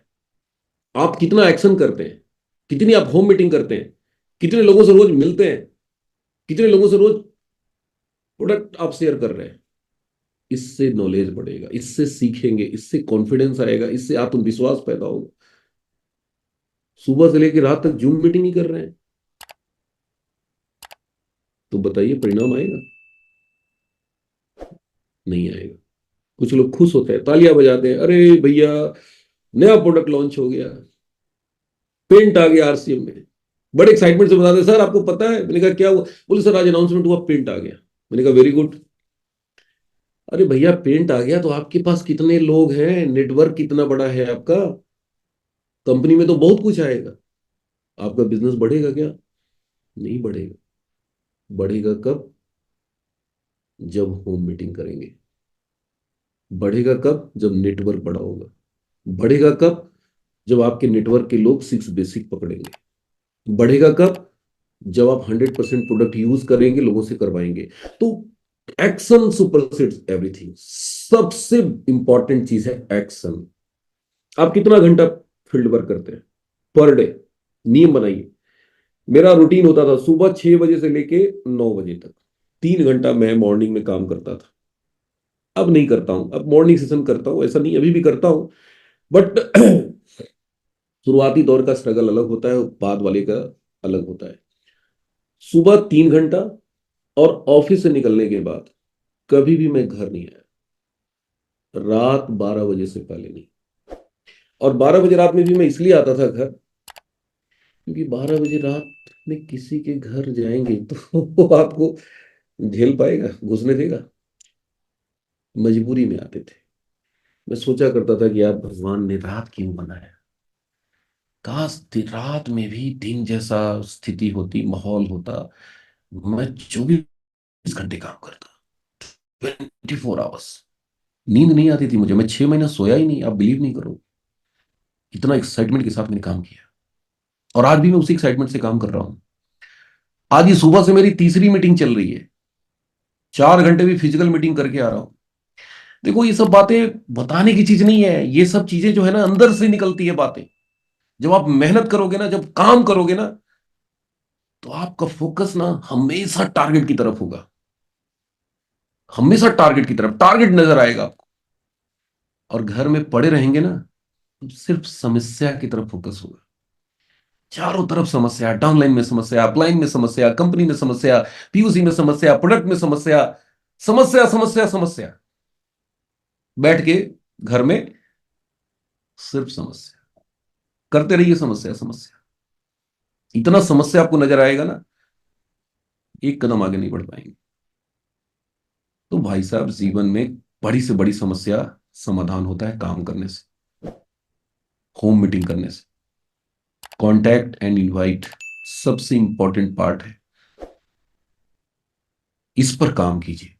आप कितना एक्शन करते हैं, कितनी आप होम मीटिंग करते हैं, कितने लोगों से रोज मिलते हैं, कितने लोगों से रोज प्रोडक्ट आप शेयर कर रहे हैं, इससे नॉलेज बढ़ेगा, इससे सीखेंगे, इससे कॉन्फिडेंस आएगा, इससे आत्मविश्वास पैदा होगा। सुबह से लेकर रात तक जूम मीटिंग ही कर रहे हैं, तो बताइए परिणाम आएगा? नहीं आएगा। कुछ लोग खुश होते हैं, तालियां बजाते हैं, अरे भैया नया प्रोडक्ट लॉन्च हो गया, पेंट आ गया आरसीएम में। बड़े एक्साइटमेंट से बताते हैं, सर आपको पता है? मैंने कहा क्या हुआ? बोले सर आज अनाउंसमेंट हुआ, पेंट आ गया। मैंने कहा वेरी गुड। अरे भैया पेंट आ गया तो आपके पास कितने लोग हैं, नेटवर्क कितना बड़ा है आपका? कंपनी में तो बहुत कुछ आएगा। आपका बिजनेस बढ़ेगा क्या? नहीं बढ़ेगा। बढ़ेगा कब? जब होम मीटिंग करेंगे। बढ़ेगा कब? जब नेटवर्क बड़ा होगा। बढ़ेगा कब? जब आपके नेटवर्क के लोग 6 बेसिक पकड़ेंगे। बढ़ेगा कब? जब आप 100% प्रोडक्ट यूज करेंगे, लोगों से करवाएंगे। तो एक्शन सुपरसीड्स एवरीथिंग। सबसे इंपॉर्टेंट चीज है एक्शन। आप कितना घंटा फील्ड वर्क करते हैं पर डे? नियम बनाइए। मेरा रूटीन होता था सुबह 6 बजे से लेके 9 बजे तक, 3 घंटा मैं मॉर्निंग में काम करता था। अब नहीं करता हूं, अब मॉर्निंग सेशन करता हूं, ऐसा नहीं अभी भी करता हूं, बट शुरुआती दौर का स्ट्रगल अलग होता है, बाद वाले का अलग होता है। सुबह 3 घंटा, और ऑफिस से निकलने के बाद कभी भी मैं घर नहीं आया, रात 12 बजे से पहले नहीं। और 12 बजे रात में भी मैं इसलिए आता था घर, क्योंकि 12 बजे रात में किसी के घर जाएंगे तो वो आपको झेल पाएगा, घुसने देगा? मजबूरी में आते थे। मैं सोचा करता था कि यार भगवान ने रात क्यों बनाया? काश रात में भी दिन जैसा स्थिति होती, माहौल होता, मैं 24 घंटे काम करता, 24 आवर्स। नींद नहीं आती थी मुझे, मैं 6 महीना सोया ही नहीं, आप बिलीव नहीं करो। इतना एक्साइटमेंट के साथ मैंने काम किया, और आज भी मैं उसी एक्साइटमेंट से काम कर रहा हूं। आज ये सुबह से मेरी तीसरी मीटिंग चल रही है, 4 घंटे भी फिजिकल मीटिंग करके आ रहा हूं। देखो ये सब बातें बताने की चीज नहीं है, ये सब चीजें जो है ना अंदर से निकलती है बातें। जब आप मेहनत करोगे ना, जब काम करोगे ना, तो आपका फोकस ना हमेशा टारगेट की तरफ होगा, हमेशा टारगेट की तरफ, टारगेट नजर आएगा आपको। और घर में पड़े रहेंगे ना, तो सिर्फ समस्या की तरफ फोकस होगा। चारों तरफ समस्या, डाउनलाइन में समस्या, अपलाइन में समस्या, कंपनी में समस्या, पीयूसी में समस्या, प्रोडक्ट में समस्या, समस्या समस्या समस्या। बैठ के घर में सिर्फ समस्या करते रहिए, समस्या समस्या। इतना समस्या आपको नजर आएगा ना, एक कदम आगे नहीं बढ़ पाएंगे। तो भाई साहब, जीवन में बड़ी से बड़ी समस्या समाधान होता है काम करने से, होम मीटिंग करने से। कॉन्टैक्ट एंड इनवाइट सबसे इंपॉर्टेंट पार्ट है, इस पर काम कीजिए,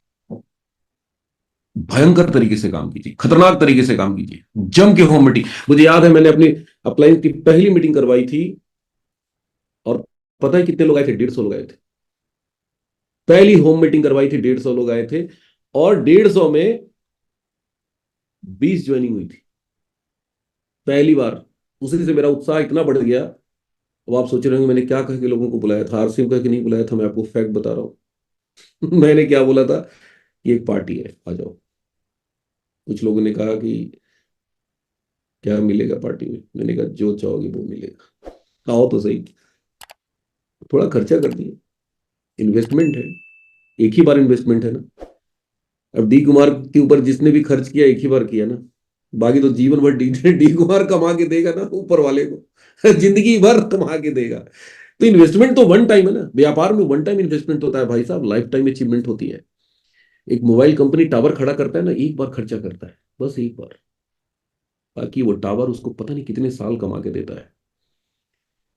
भयंकर तरीके से काम कीजिए, खतरनाक तरीके से काम कीजिए, जम के होम मीटिंग। मुझे याद है, मैंने अपनी अपलाइन की पहली मीटिंग करवाई थी, और पता है कितने लोग आए थे? 150 लोग आए थे। पहली होम मीटिंग करवाई थी, 150 लोग आए थे, और 150 में 20 ज्वाइनिंग हुई थी पहली बार। उसी से मेरा उत्साह इतना बढ़ गया। अब आप सोच रहे होंगे मैंने क्या कह के लोगों को बुलाया था? आरसीएम कह के नहीं बुलाया था, मैं आपको फैक्ट बता रहा हूं। मैंने क्या बोला था कि एक पार्टी है, आ जाओ। कुछ लोगों ने कहा कि क्या मिलेगा पार्टी में? मैंने कहा जो चाहोगे वो मिलेगा, आओ तो सही। थोड़ा खर्चा कर दिए, इन्वेस्टमेंट है, एक ही बार इन्वेस्टमेंट है ना। अब डी कुमार के ऊपर जिसने भी खर्च किया एक ही बार किया ना, बाकी तो जीवन भर डी कुमार कमा के देगा ना ऊपर वाले को। जिंदगी भर कमा के देगा। तो इन्वेस्टमेंट तो वन टाइम है ना, व्यापार में वन टाइम इन्वेस्टमेंट होता है भाई साहब, लाइफ टाइम अचीवमेंट होती है। एक मोबाइल कंपनी टावर खड़ा करता है ना, एक बार खर्चा करता है, बस एक बार, बाकी वो टावर उसको पता नहीं कितने साल कमा के देता है।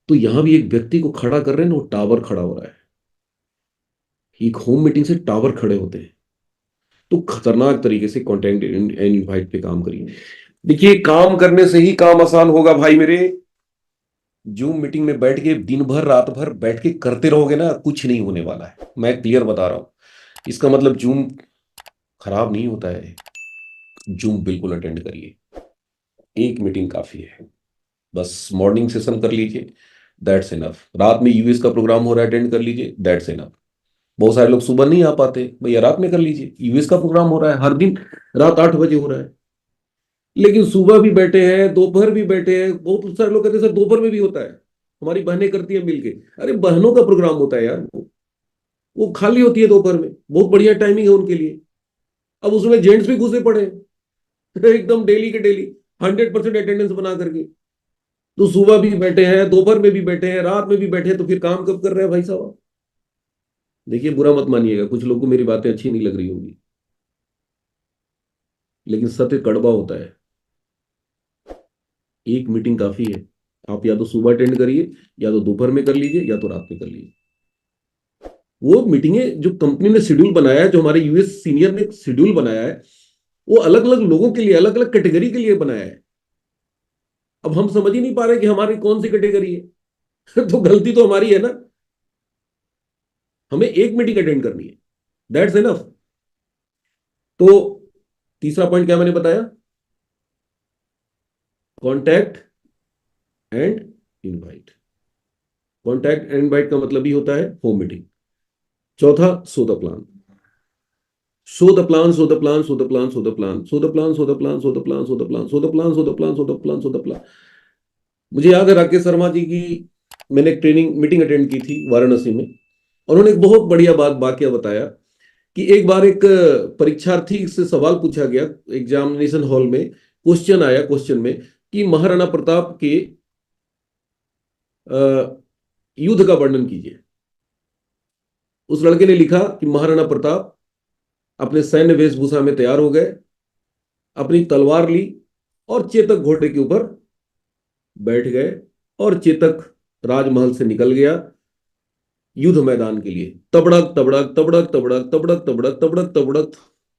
तो यहां भी एक व्यक्ति को खड़ा कर रहे हैं ना, वो टावर खड़ा हो रहा है। एक होम मीटिंग से टावर खड़े होते हैं। तो खतरनाक तरीके से कॉन्टेंट एंड इनवाइट पे काम करिए। देखिए, काम करने से ही काम आसान होगा भाई मेरे। जूम मीटिंग में बैठ के दिन भर रात भर बैठ के करते रहोगे ना, कुछ नहीं होने वाला है, मैं क्लियर बता रहा हूं। इसका मतलब जूम खराब नहीं होता है, जूम बिल्कुल अटेंड करिए, एक मीटिंग काफी है। बस मॉर्निंग सेशन कर लीजिए, दैट्स इनफ। रात में यूएस का प्रोग्राम हो रहा है, अटेंड कर लीजिए, दैट्स इनफ। बहुत सारे लोग सुबह नहीं आ पाते, भैया रात में कर लीजिए, यूएस का प्रोग्राम हो रहा है हर दिन रात 8 बजे हो रहा है। लेकिन सुबह भी बैठे हैं, दोपहर भी बैठे हैं। बहुत सारे लोग कहते हैं सर दोपहर में भी होता है, हमारी बहनें करती है मिलके। अरे बहनों का प्रोग्राम होता है यार, वो खाली होती है दोपहर में, बहुत बढ़िया टाइमिंग है उनके लिए। अब उसमें जेंट्स भी घुसे पड़े हैं एकदम डेली के डेली 100% अटेंडेंस बना करके। तो सुबह भी बैठे हैं, दोपहर में भी बैठे हैं, रात में भी बैठे हैं, तो फिर काम कब कर रहे हैं भाई साहब? देखिए, बुरा मत मानिएगा, कुछ लोगों को मेरी बातें अच्छी नहीं लग रही होंगी, लेकिन सत्य कड़वा होता है। एक मीटिंग काफी है। आप या तो सुबह अटेंड करिए, या तो दोपहर में कर लीजिए, या तो रात में कर लीजिए। वो मीटिंगें जो कंपनी ने शेड्यूल बनाया है, जो हमारे यूएस सीनियर ने शेड्यूल बनाया है, वो अलग अलग लोगों के लिए, अलग अलग कैटेगरी के लिए बनाया है। अब हम समझ ही नहीं पा रहे कि हमारी कौन सी कैटेगरी है। तो गलती तो हमारी है ना। हमें एक मीटिंग अटेंड करनी है, दैट्स इनफ। तो तीसरा पॉइंट क्या मैंने बताया? Contact and invite. Contact and invite का मतलब ही होता है होम मीटिंग। चौथा, सो the plan. So the plan, so the plan, so the plan, so the plan, so the plan, so the plan, so the plan, so the plan, so the plan, so the plan, so the plan, so the plan. मुझे याद है राकेश शर्मा जी की, मैंने एक training meeting attend की थी वाराणसी में। उन्होंने एक बहुत बढ़िया बात वाकया बताया कि एक बार एक परीक्षार्थी से सवाल पूछा गया एग्जामिनेशन हॉल में। क्वेश्चन आया, क्वेश्चन में कि महाराणा प्रताप के युद्ध का वर्णन कीजिए। उस लड़के ने लिखा कि महाराणा प्रताप अपने सैन्य वेशभूषा में तैयार हो गए, अपनी तलवार ली और चेतक घोड़े के ऊपर बैठ गए, और चेतक राजमहल से निकल गया युद्ध मैदान के लिए। तबड़क तबड़क तबड़क तबड़क तबड़क तबड़क तबड़क तबड़क,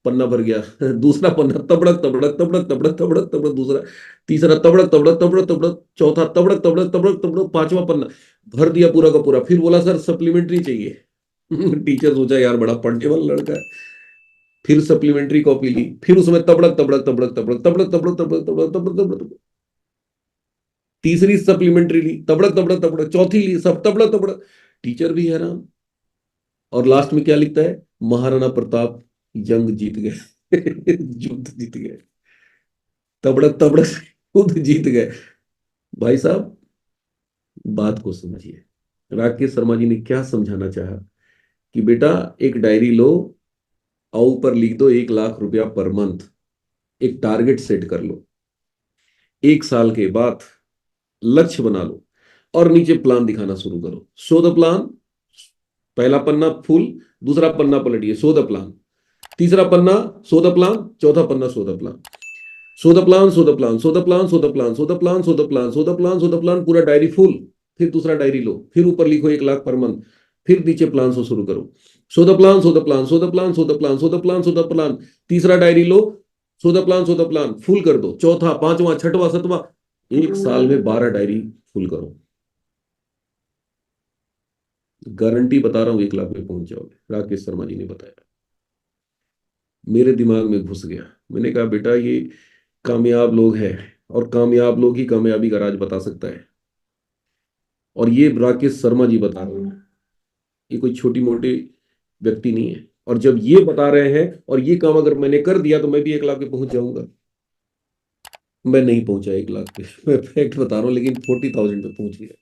पन्ना भर गया। दूसरा पन्ना, तबड़क तबड़क तबड़क तबड़क तबड़क तबड़क, दूसरा, तीसरा, तबड़क तबड़क तबड़क तबड़क, चौथा, तबड़क तबड़क तबड़क तबड़क, पांचवा पन्ना भर दिया पूरा का पूरा। फिर बोला सर सप्लीमेंट्री चाहिए। टीचर सोचा यार बड़ा पढ़ने वाला लड़का है। फिर सप्लीमेंट्री कॉपी ली, फिर उसमें तबड़क तबड़क तबड़क तबड़क तबड़क तबड़क तबड़क तबड़क तबड़क तबड़क। तीसरी सप्लीमेंट्री ली, तबड़क तबड़क तबड़क, चौथी ली, सब तबड़क तबड़क, टीचर भी हैरान। और लास्ट में क्या लिखता है, महाराणा प्रताप जंग जीत गए, युद्ध जीत गए, तबड़क तबड़क युद्ध जीत गए। भाई साहब, बात को समझिए, राकेश शर्मा जी ने क्या समझाना चाहा कि बेटा एक डायरी लो और ऊपर लिख दो 1 लाख रुपया पर मंथ, एक टारगेट सेट कर लो, 1 साल के बाद लक्ष्य बना लो और नीचे प्लान दिखाना शुरू करो। शो द प्लान, पहला पन्ना फुल, दूसरा पन्ना पलटिए, शो द प्लान, तीसरा पन्ना शो द प्लान, चौथा पन्ना show the plan, show the plan, show the plan, show the plan, show the plan, show the plan, show the plan, show the plan, show the plan, पूरा diary full. फिर दूसरा diary लो, फिर ऊपर लिखो 1 lakh per month, फिर नीचे plan से शुरू करो, show the plan, show the plan, show the plan, show the plan, show the plan, show the plan, तीसरा डायरी लो, show the plan, show the plan, full कर दो, चौथा, पांचवा, छठवां, सातवां, 1 साल में 12 डायरी फुल करो, गारंटी बता रहा हूं 1 लाख में पहुंच जाओगे। राकेश शर्मा जी ने बताया, मेरे दिमाग में घुस गया। मैंने कहा बेटा ये कामयाब लोग हैं और कामयाब लोग ही कामयाबी का राज बता सकता है, और ये राकेश शर्मा जी बता रहे हैं, ये कोई छोटी मोटी व्यक्ति नहीं है। और जब ये बता रहे हैं और ये काम अगर मैंने कर दिया तो मैं भी 1 लाख पे पहुंच जाऊंगा। मैं नहीं पहुंचा 1 लाख पे, मैं फैक्ट बता रहा हूं, लेकिन 40,000 पे पहुंच गया,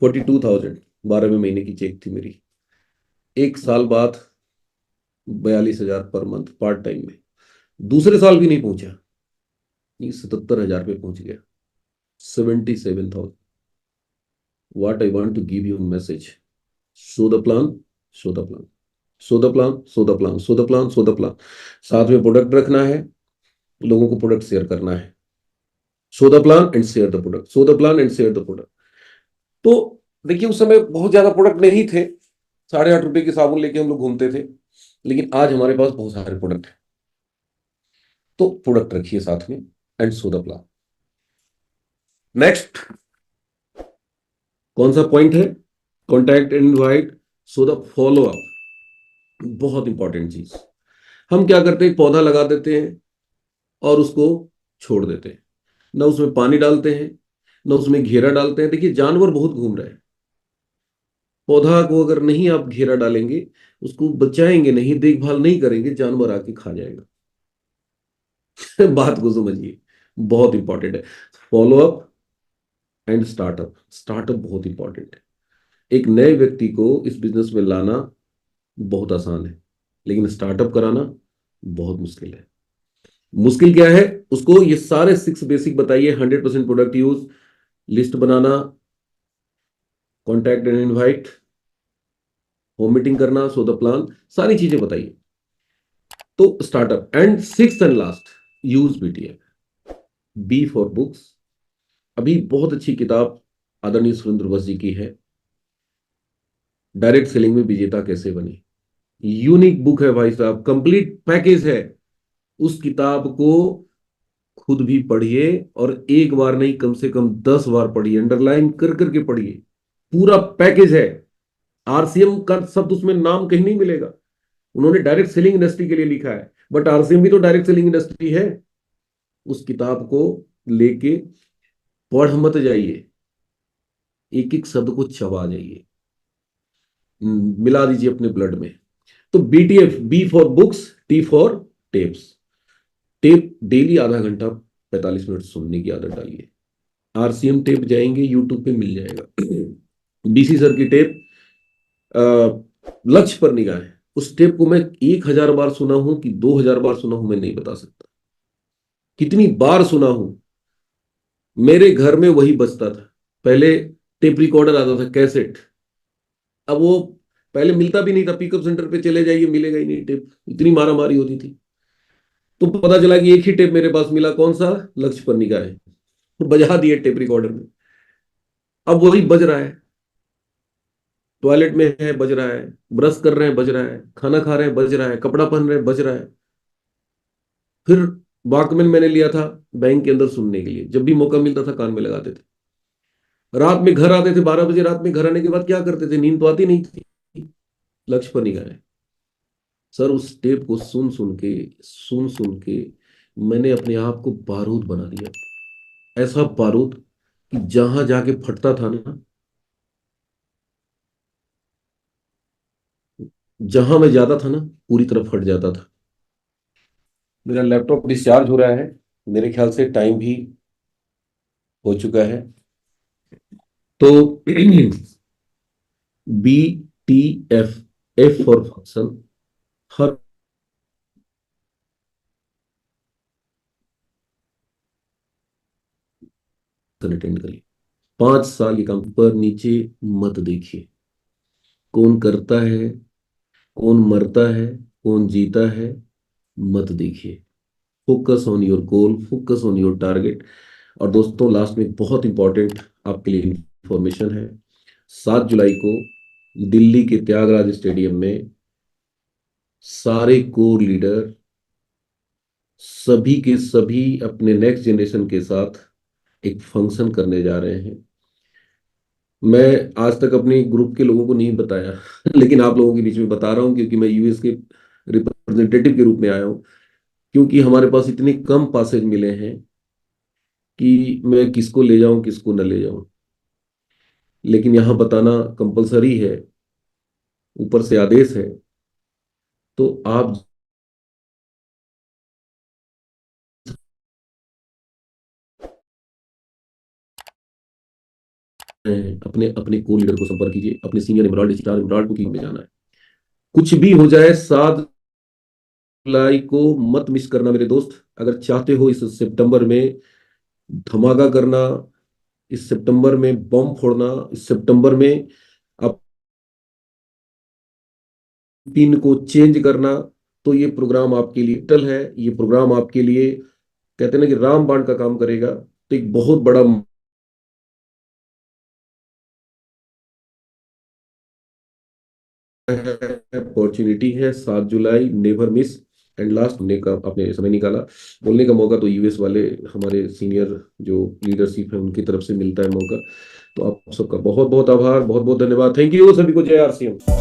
42,000, 12वें महीने की चेक थी मेरी। 1 साल बाद 42,000 पर मंथ पार्ट टाइम में, दूसरे साल भी नहीं पहुंचा, ये 77,000 पे पहुंच गया, 77,000। What I want to give you message, show the plan, show the plan, show the plan, show the plan, show the plan, show the plan, साथ में प्रोडक्ट रखना है, लोगों को प्रोडक्ट शेयर करना है, show the plan and share the product, show the plan and share the product. तो देखिए उस समय बहुत ज्यादा प्रोडक्ट नहीं थे, 8.5 रुपए के साबुन लेके हम लोग घूमते थे, लेकिन आज हमारे पास बहुत सारे प्रोडक्ट हैं। तो प्रोडक्ट रखिए साथ में and show the plan. Next कौन सा पॉइंट है, contact and invite, so the follow up, बहुत इंपॉर्टेंट चीज। हम क्या करते हैं, पौधा लगा देते हैं और उसको छोड़ देते हैं, ना उसमें पानी डालते हैं, ना उसमें घेरा डालते हैं। देखिए जानवर बहुत घूम रहे हैं, पौधा को अगर नहीं आप घेरा डालेंगे, उसको बचाएंगे नहीं, देखभाल नहीं करेंगे, जानवर आके खा जाएगा। बात को समझिए, बहुत इंपॉर्टेंट है। Follow up and startup, startup बहुत इंपॉर्टेंट है। एक नए व्यक्ति को इस बिजनेस में लाना बहुत आसान है, लेकिन स्टार्टअप कराना बहुत मुश्किल है। मुश्किल क्या है, उसको ये सारे 6 बेसिक बताइए, 100% प्रोडक्ट यूज, लिस्ट बनाना, contact and invite, home meeting करना, सो द प्लान, सारी चीजें बताइए। तो startup and 6th and last, use BTF, B for books. अभी बहुत अच्छी किताब आदरणीय सुरेंद्र बस जी की है, डायरेक्ट सेलिंग में विजेता कैसे बने। यूनिक बुक है भाई साहब, कंप्लीट पैकेज है। उस किताब को खुद भी पढ़िए और एक बार नहीं कम से कम 10 बार पढ़िए, अंडरलाइन कर करके पढ़िए, पूरा पैकेज है। आरसीएम का शब्द उसमें नाम कहीं नहीं मिलेगा, उन्होंने डायरेक्ट सेलिंग इंडस्ट्री के लिए लिखा है, बट आरसीएम भी तो डायरेक्ट सेलिंग इंडस्ट्री है। उस किताब को लेके पढ़ मत जाइए, एक एक शब्द को चबा जाइए, मिला दीजिए अपने ब्लड में। तो BTF, B for books, T for tapes. Tape daily आधा घंटा 45 मिनट सुनने की आदत डालिए। आरसीएम टेप जाएंगे यूट्यूब पे मिल जाएगा। बीसी सर की टेप, लक्ष्य पर निगाह है, उस टेप को मैं 1,000 बार सुना हूं कि 2,000 बार सुना हूं, मैं नहीं बता सकता कितनी बार सुना हूं। मेरे घर में वही बजता था। पहले टेप रिकॉर्डर आता था, कैसेट, अब वो पहले मिलता भी नहीं था, पिकअप सेंटर पे चले जाइए मिलेगा ही नहीं टेप, इतनी मारा मारी होती थी। तो पता चला कि एक ही टेप मेरे पास मिला, कौन सा, लक्ष्य पर निगाह है, तो बजा दिए टेप रिकॉर्डर में। अब वही बज रहा है, टॉयलेट में है बज रहा है, ब्रश कर रहे हैं बज रहा है, खाना खा रहे हैं बज रहा है, कपड़ा पहन रहे हैं बज रहा है। फिर वॉकमैन मैंने लिया था बैंक के अंदर सुनने के लिए, जब भी मौका मिलता था कान में लगाते थे। रात में घर आते थे, 12 बजे रात में घर आने के बाद क्या करते थे, नींद तो आती नहीं थी, लक्ष्य पर निगाह है। सर उस टेप को सुन सुन के मैंने अपने आप को बारूद बना दिया, ऐसा बारूद कि जहां जाके फटता था ना, जहां मैं ज्यादा था ना, पूरी तरह फट जाता था। मेरा लैपटॉप डिस्चार्ज हो रहा है, मेरे ख्याल से टाइम भी हो चुका है। तो BTF, F for function, her attend करिए। 5 साल ये काम, पर नीचे मत देखिए कौन करता है, कौन मरता है, कौन जीता है, मत देखिए। Focus on your goal, focus on your target. और दोस्तों, लास्ट में एक बहुत इंपॉर्टेंट आपके लिए इंफॉर्मेशन है। 7 जुलाई को दिल्ली के त्यागराज स्टेडियम में सारे कोर लीडर, सभी के सभी अपने नेक्स्ट जनरेशन के साथ एक फंक्शन करने जा रहे हैं। मैं आज तक अपने ग्रुप के लोगों को नहीं बताया लेकिन आप लोगों के बीच में बता रहा हूं, क्योंकि मैं यूएस के रिप्रेजेंटेटिव के रूप में आया हूं। क्योंकि हमारे पास इतने कम पासेज मिले हैं कि मैं किसको ले जाऊं, किसको न ले जाऊं। लेकिन यहां बताना कंपलसरी है, ऊपर से आदेश है। तो आप अपने अपने को लीडर को संपर्क कीजिए, अपने सीनियर एमराल्ड, स्टार एमराल्ड को टीम में जाना है। कुछ भी हो जाए, 7 जुलाई को मत मिस करना मेरे दोस्त। अगर चाहते हो इस सितंबर में धमाका करना, इस सितंबर में बम फोड़ना, इस सितंबर में आप पिन को चेंज करना, तो ये प्रोग्राम आपके लिए टल है। ये प्रोग्राम आपके लिए, कहते हैं ना कि रामबाण का काम करेगा। तो एक बहुत बड़ा अपॉर्चुनिटी है। 7 जुलाई, नेवर मिस। एंड लास्ट, ने का आपने समय निकाला बोलने का मौका, तो यूएस वाले हमारे सीनियर जो लीडरशिप है उनकी तरफ से मिलता है मौका। तो आप सबका बहुत बहुत आभार, बहुत बहुत धन्यवाद। थैंक यू सभी को। जय आरसीएम।